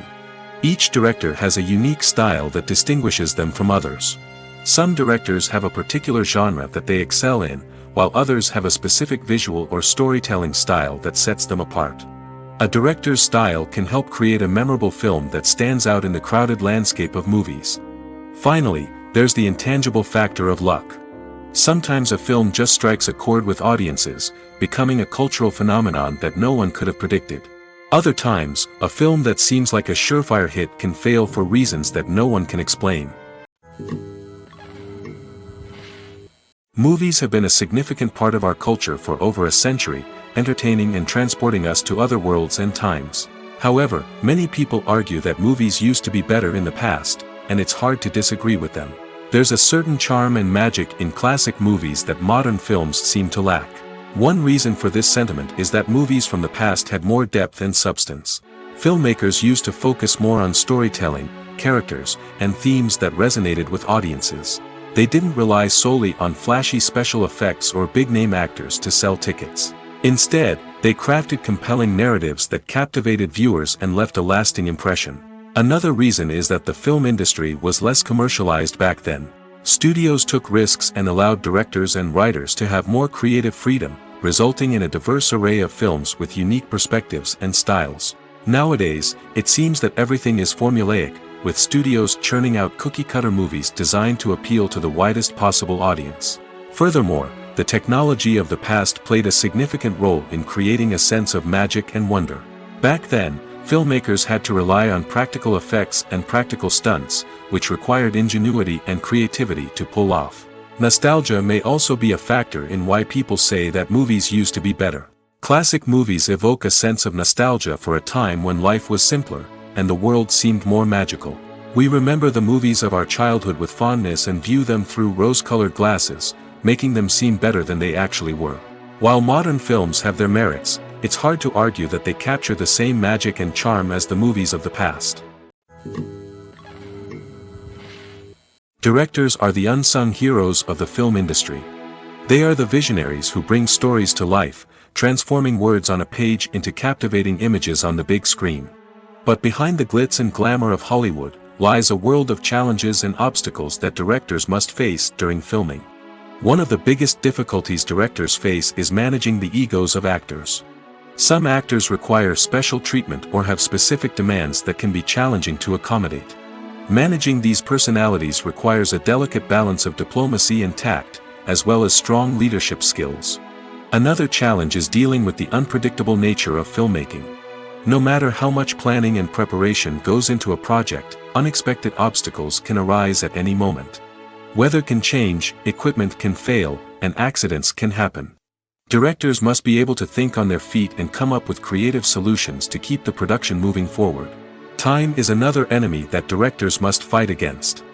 Each director has a unique style that distinguishes them from others. Some directors have a particular genre that they excel in, while others have a specific visual or storytelling style that sets them apart. A director's style can help create a memorable film that stands out in the crowded landscape of movies. Finally, there's the intangible factor of luck. Sometimes a film just strikes a chord with audiences, becoming a cultural phenomenon that no one could have predicted. Other times, a film that seems like a surefire hit can fail for reasons that no one can explain. Movies have been a significant part of our culture for over a century, entertaining and transporting us to other worlds and times. However, many people argue that movies used to be better in the past, and it's hard to disagree with them. There's a certain charm and magic in classic movies that modern films seem to lack. One reason for this sentiment is that movies from the past had more depth and substance. Filmmakers used to focus more on storytelling, characters, and themes that resonated with audiences. They didn't rely solely on flashy special effects or big-name actors to sell tickets. Instead, they crafted compelling narratives that captivated viewers and left a lasting impression. Another reason is that the film industry was less commercialized back then. Studios took risks and allowed directors and writers to have more creative freedom, resulting in a diverse array of films with unique perspectives and styles. Nowadays, it seems that everything is formulaic, with studios churning out cookie-cutter movies designed to appeal to the widest possible audience. Furthermore, the technology of the past played a significant role in creating a sense of magic and wonder. Back then, filmmakers had to rely on practical effects and practical stunts, which required ingenuity and creativity to pull off. Nostalgia may also be a factor in why people say that movies used to be better. Classic movies evoke a sense of nostalgia for a time when life was simpler, and the world seemed more magical. We remember the movies of our childhood with fondness and view them through rose-colored glasses, making them seem better than they actually were. While modern films have their merits, it's hard to argue that they capture the same magic and charm as the movies of the past. Directors are the unsung heroes of the film industry. They are the visionaries who bring stories to life, transforming words on a page into captivating images on the big screen. But behind the glitz and glamour of Hollywood, lies a world of challenges and obstacles that directors must face during filming. One of the biggest difficulties directors face is managing the egos of actors. Some actors require special treatment or have specific demands that can be challenging to accommodate. Managing these personalities requires a delicate balance of diplomacy and tact, as well as strong leadership skills. Another challenge is dealing with the unpredictable nature of filmmaking. No matter how much planning and preparation goes into a project, unexpected obstacles can arise at any moment. Weather can change, equipment can fail, and accidents can happen. Directors must be able to think on their feet and come up with creative solutions to keep the production moving forward. Time is another enemy that directors must fight against.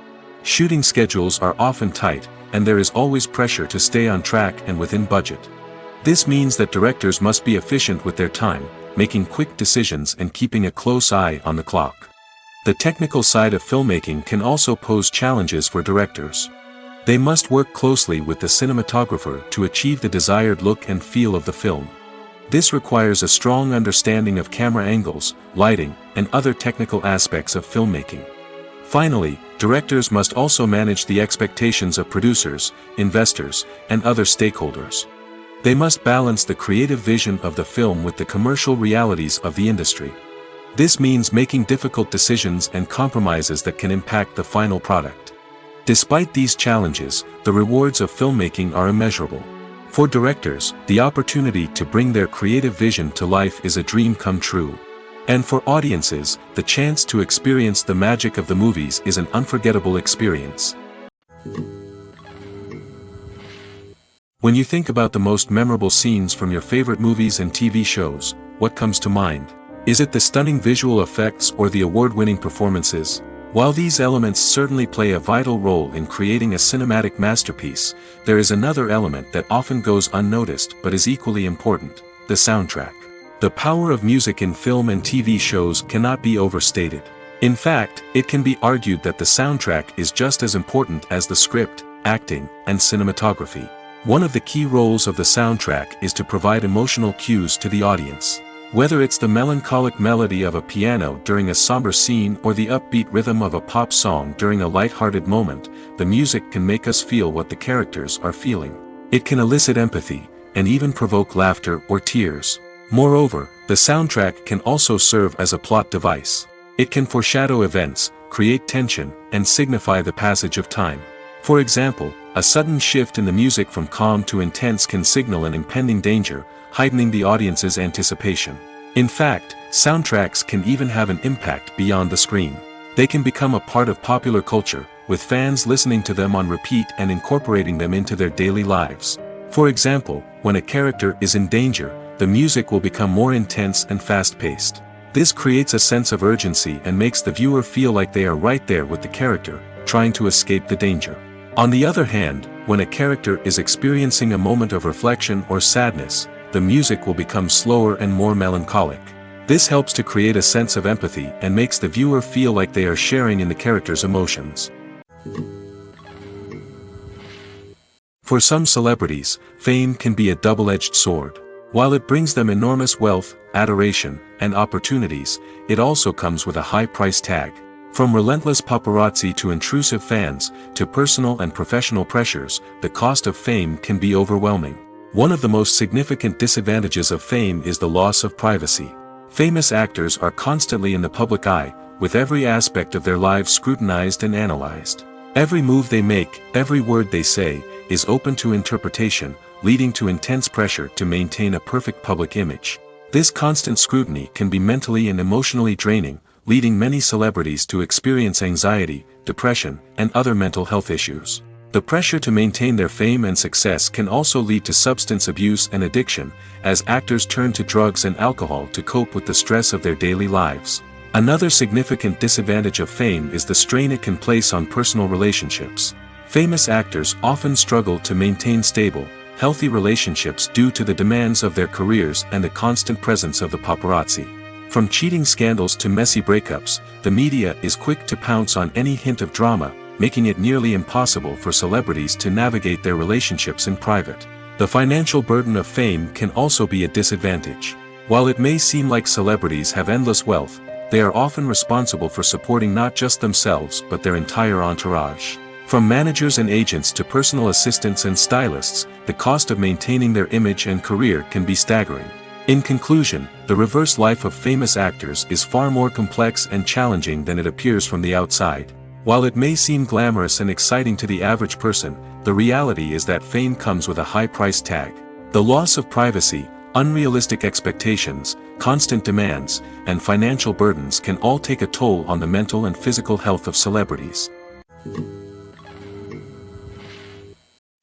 Shooting schedules are often tight, and there is always pressure to stay on track and within budget. This means that directors must be efficient with their time, making quick decisions and keeping a close eye on the clock. The technical side of filmmaking can also pose challenges for directors. They must work closely with the cinematographer to achieve the desired look and feel of the film. This requires a strong understanding of camera angles, lighting, and other technical aspects of filmmaking. Finally, directors must also manage the expectations of producers, investors, and other stakeholders. They must balance the creative vision of the film with the commercial realities of the industry. This means making difficult decisions and compromises that can impact the final product. Despite these challenges, the rewards of filmmaking are immeasurable. For directors, the opportunity to bring their creative vision to life is a dream come true. And for audiences, the chance to experience the magic of the movies is an unforgettable experience. When you think about the most memorable scenes from your favorite movies and TV shows, what comes to mind? Is it the stunning visual effects or the award-winning performances? While these elements certainly play a vital role in creating a cinematic masterpiece, there is another element that often goes unnoticed but is equally important: the soundtrack. The power of music in film and TV shows cannot be overstated. In fact, it can be argued that the soundtrack is just as important as the script, acting, and cinematography. One of the key roles of the soundtrack is to provide emotional cues to the audience. Whether it's the melancholic melody of a piano during a somber scene or the upbeat rhythm of a pop song during a light-hearted moment, the music can make us feel what the characters are feeling. It can elicit empathy, and even provoke laughter or tears. Moreover, the soundtrack can also serve as a plot device. It can foreshadow events, create tension, and signify the passage of time. For example, a sudden shift in the music from calm to intense can signal an impending danger, heightening the audience's anticipation. In fact, soundtracks can even have an impact beyond the screen. They can become a part of popular culture, with fans listening to them on repeat and incorporating them into their daily lives. For example, when a character is in danger, the music will become more intense and fast-paced. This creates a sense of urgency and makes the viewer feel like they are right there with the character, trying to escape the danger. On the other hand, when a character is experiencing a moment of reflection or sadness, the music will become slower and more melancholic. This helps to create a sense of empathy and makes the viewer feel like they are sharing in the character's emotions. For some celebrities, fame can be a double-edged sword. While it brings them enormous wealth, adoration, and opportunities, it also comes with a high price tag. From relentless paparazzi to intrusive fans, to personal and professional pressures, the cost of fame can be overwhelming. One of the most significant disadvantages of fame is the loss of privacy. Famous actors are constantly in the public eye, with every aspect of their lives scrutinized and analyzed. Every move they make, every word they say, is open to interpretation, leading to intense pressure to maintain a perfect public image. This constant scrutiny can be mentally and emotionally draining, leading many celebrities to experience anxiety, depression, and other mental health issues. The pressure to maintain their fame and success can also lead to substance abuse and addiction, as actors turn to drugs and alcohol to cope with the stress of their daily lives. Another significant disadvantage of fame is the strain it can place on personal relationships. Famous actors often struggle to maintain stable, healthy relationships due to the demands of their careers and the constant presence of the paparazzi. From cheating scandals to messy breakups, the media is quick to pounce on any hint of drama, making it nearly impossible for celebrities to navigate their relationships in private. The financial burden of fame can also be a disadvantage. While it may seem like celebrities have endless wealth, they are often responsible for supporting not just themselves but their entire entourage. From managers and agents to personal assistants and stylists, the cost of maintaining their image and career can be staggering. In conclusion, the reverse life of famous actors is far more complex and challenging than it appears from the outside. While it may seem glamorous and exciting to the average person, the reality is that fame comes with a high price tag. The loss of privacy, unrealistic expectations, constant demands, and financial burdens can all take a toll on the mental and physical health of celebrities.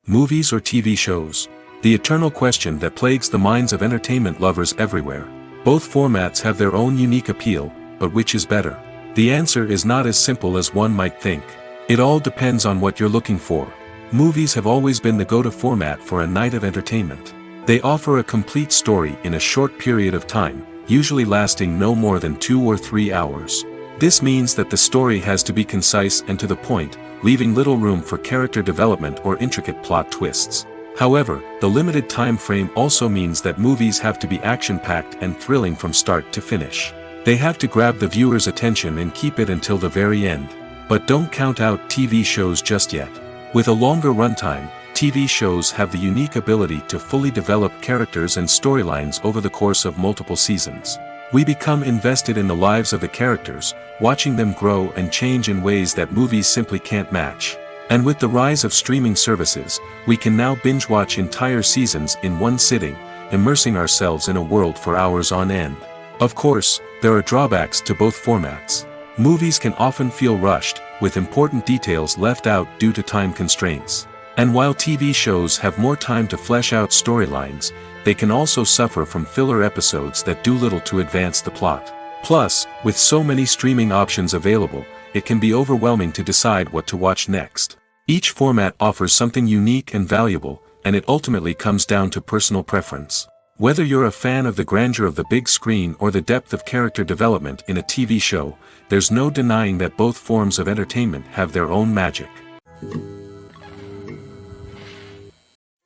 Movies or TV shows? The eternal question that plagues the minds of entertainment lovers everywhere. Both formats have their own unique appeal, but which is better? The answer is not as simple as one might think. It all depends on what you're looking for. Movies have always been the go-to format for a night of entertainment. They offer a complete story in a short period of time, usually lasting no more than 2 or 3 hours. This means that the story has to be concise and to the point, leaving little room for character development or intricate plot twists. However, the limited time frame also means that movies have to be action-packed and thrilling from start to finish. They have to grab the viewer's attention and keep it until the very end. But don't count out TV shows just yet. With a longer runtime, TV shows have the unique ability to fully develop characters and storylines over the course of multiple seasons. We become invested in the lives of the characters, watching them grow and change in ways that movies simply can't match. And with the rise of streaming services, we can now binge-watch entire seasons in one sitting, immersing ourselves in a world for hours on end. Of course, there are drawbacks to both formats. Movies can often feel rushed, with important details left out due to time constraints. And while TV shows have more time to flesh out storylines, they can also suffer from filler episodes that do little to advance the plot. Plus, with so many streaming options available, it can be overwhelming to decide what to watch next. Each format offers something unique and valuable, and it ultimately comes down to personal preference. Whether you're a fan of the grandeur of the big screen or the depth of character development in a TV show, there's no denying that both forms of entertainment have their own magic.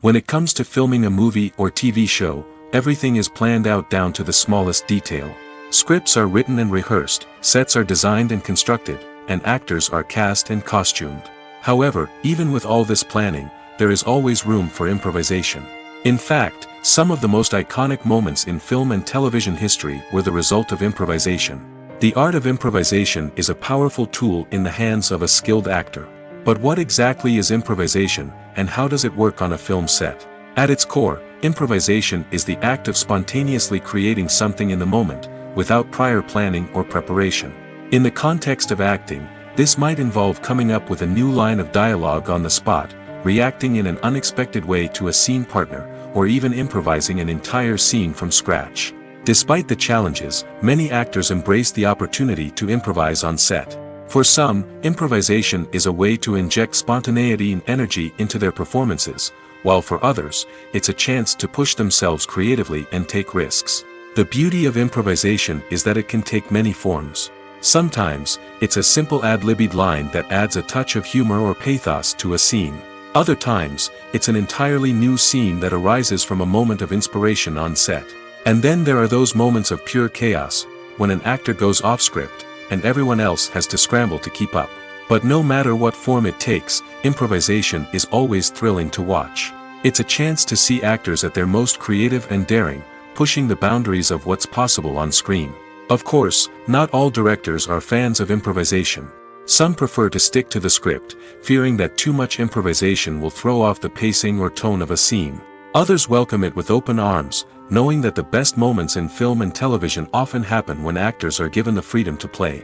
When it comes to filming a movie or TV show, everything is planned out down to the smallest detail. Scripts are written and rehearsed, sets are designed and constructed, and actors are cast and costumed. However, even with all this planning, there is always room for improvisation. In fact, some of the most iconic moments in film and television history were the result of improvisation. The art of improvisation is a powerful tool in the hands of a skilled actor. But what exactly is improvisation, and how does it work on a film set? At its core, improvisation is the act of spontaneously creating something in the moment, without prior planning or preparation. In the context of acting, this might involve coming up with a new line of dialogue on the spot, reacting in an unexpected way to a scene partner, or even improvising an entire scene from scratch. Despite the challenges, many actors embrace the opportunity to improvise on set. For some, improvisation is a way to inject spontaneity and energy into their performances, while for others, it's a chance to push themselves creatively and take risks. The beauty of improvisation is that it can take many forms. Sometimes, it's a simple ad-libbed line that adds a touch of humor or pathos to a scene. Other times, it's an entirely new scene that arises from a moment of inspiration on set. And then there are those moments of pure chaos, when an actor goes off script, and everyone else has to scramble to keep up. But no matter what form it takes, improvisation is always thrilling to watch. It's a chance to see actors at their most creative and daring, pushing the boundaries of what's possible on screen. Of course, not all directors are fans of improvisation. Some prefer to stick to the script, fearing that too much improvisation will throw off the pacing or tone of a scene. Others welcome it with open arms, knowing that the best moments in film and television often happen when actors are given the freedom to play.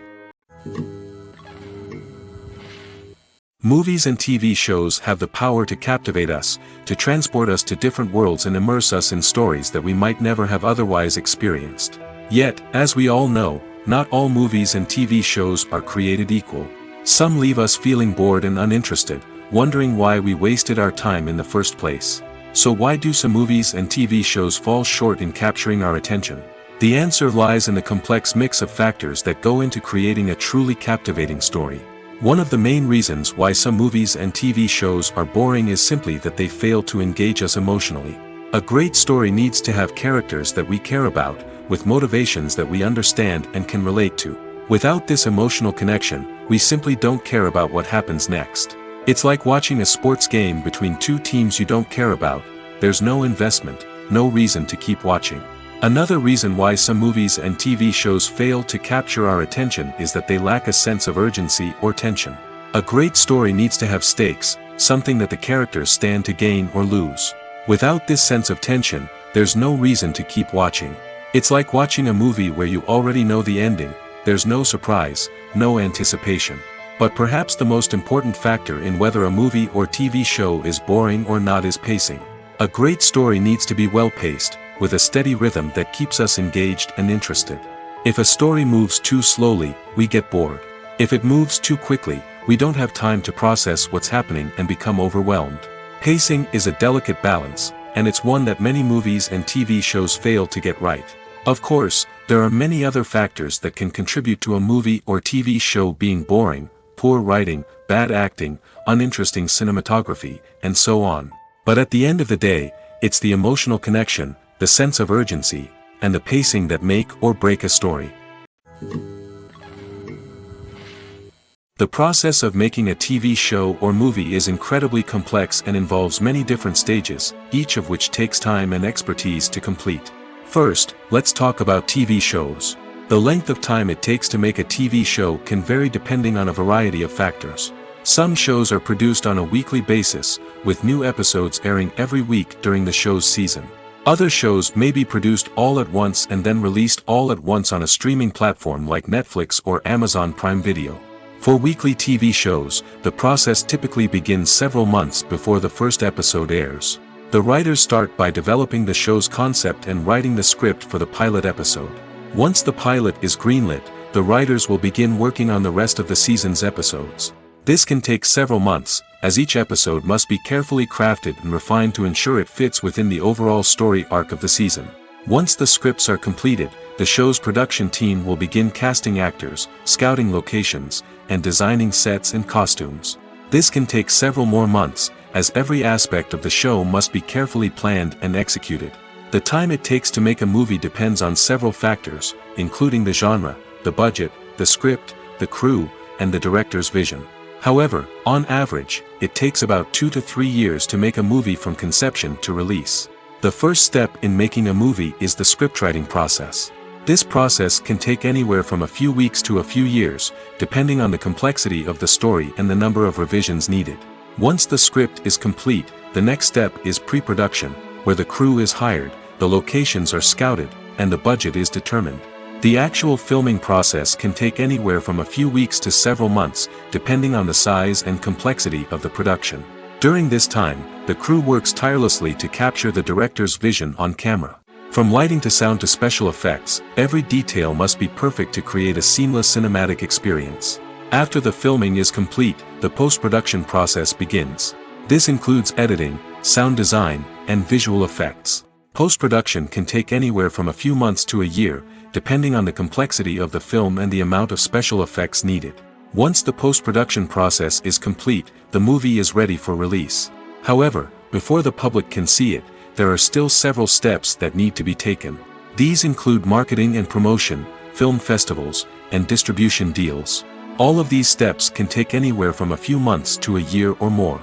Movies and TV shows have the power to captivate us, to transport us to different worlds and immerse us in stories that we might never have otherwise experienced. Yet, as we all know, not all movies and TV shows are created equal. Some leave us feeling bored and uninterested, wondering why we wasted our time in the first place. So why do some movies and TV shows fall short in capturing our attention? The answer lies in the complex mix of factors that go into creating a truly captivating story. One of the main reasons why some movies and TV shows are boring is simply that they fail to engage us emotionally. A great story needs to have characters that we care about, with motivations that we understand and can relate to. Without this emotional connection, we simply don't care about what happens next. It's like watching a sports game between two teams you don't care about. There's no investment, no reason to keep watching. Another reason why some movies and TV shows fail to capture our attention is that they lack a sense of urgency or tension. A great story needs to have stakes, something that the characters stand to gain or lose. Without this sense of tension, there's no reason to keep watching. It's like watching a movie where you already know the ending, there's no surprise, no anticipation. But perhaps the most important factor in whether a movie or TV show is boring or not is pacing. A great story needs to be well-paced, with a steady rhythm that keeps us engaged and interested. If a story moves too slowly, we get bored. If it moves too quickly, we don't have time to process what's happening and become overwhelmed. Pacing is a delicate balance, and it's one that many movies and TV shows fail to get right. Of course, there are many other factors that can contribute to a movie or TV show being boring: poor writing, bad acting, uninteresting cinematography, and so on. But at the end of the day, it's the emotional connection, the sense of urgency, and the pacing that make or break a story. The process of making a TV show or movie is incredibly complex and involves many different stages, each of which takes time and expertise to complete. First, let's talk about TV shows. The length of time it takes to make a TV show can vary depending on a variety of factors. Some shows are produced on a weekly basis, with new episodes airing every week during the show's season. Other shows may be produced all at once and then released all at once on a streaming platform like Netflix or Amazon Prime Video. For weekly TV shows, the process typically begins several months before the first episode airs. The writers start by developing the show's concept and writing the script for the pilot episode. Once the pilot is greenlit, the writers will begin working on the rest of the season's episodes. This can take several months, as each episode must be carefully crafted and refined to ensure it fits within the overall story arc of the season. Once the scripts are completed, the show's production team will begin casting actors, scouting locations, and designing sets and costumes. This can take several more months, as every aspect of the show must be carefully planned and executed. The time it takes to make a movie depends on several factors, including the genre, the budget, the script, the crew, and the director's vision. However, on average, it takes about 2 to 3 years to make a movie from conception to release. The first step in making a movie is the scriptwriting process. This process can take anywhere from a few weeks to a few years, depending on the complexity of the story and the number of revisions needed. Once the script is complete, the next step is pre-production, where the crew is hired, the locations are scouted, and the budget is determined. The actual filming process can take anywhere from a few weeks to several months, depending on the size and complexity of the production. During this time, the crew works tirelessly to capture the director's vision on camera. From lighting to sound to special effects, every detail must be perfect to create a seamless cinematic experience. After the filming is complete, the post-production process begins. This includes editing, sound design, and visual effects. Post-production can take anywhere from a few months to a year, depending on the complexity of the film and the amount of special effects needed. Once the post-production process is complete, the movie is ready for release. However, before the public can see it, there are still several steps that need to be taken. These include marketing and promotion, film festivals, and distribution deals. All of these steps can take anywhere from a few months to a year or more.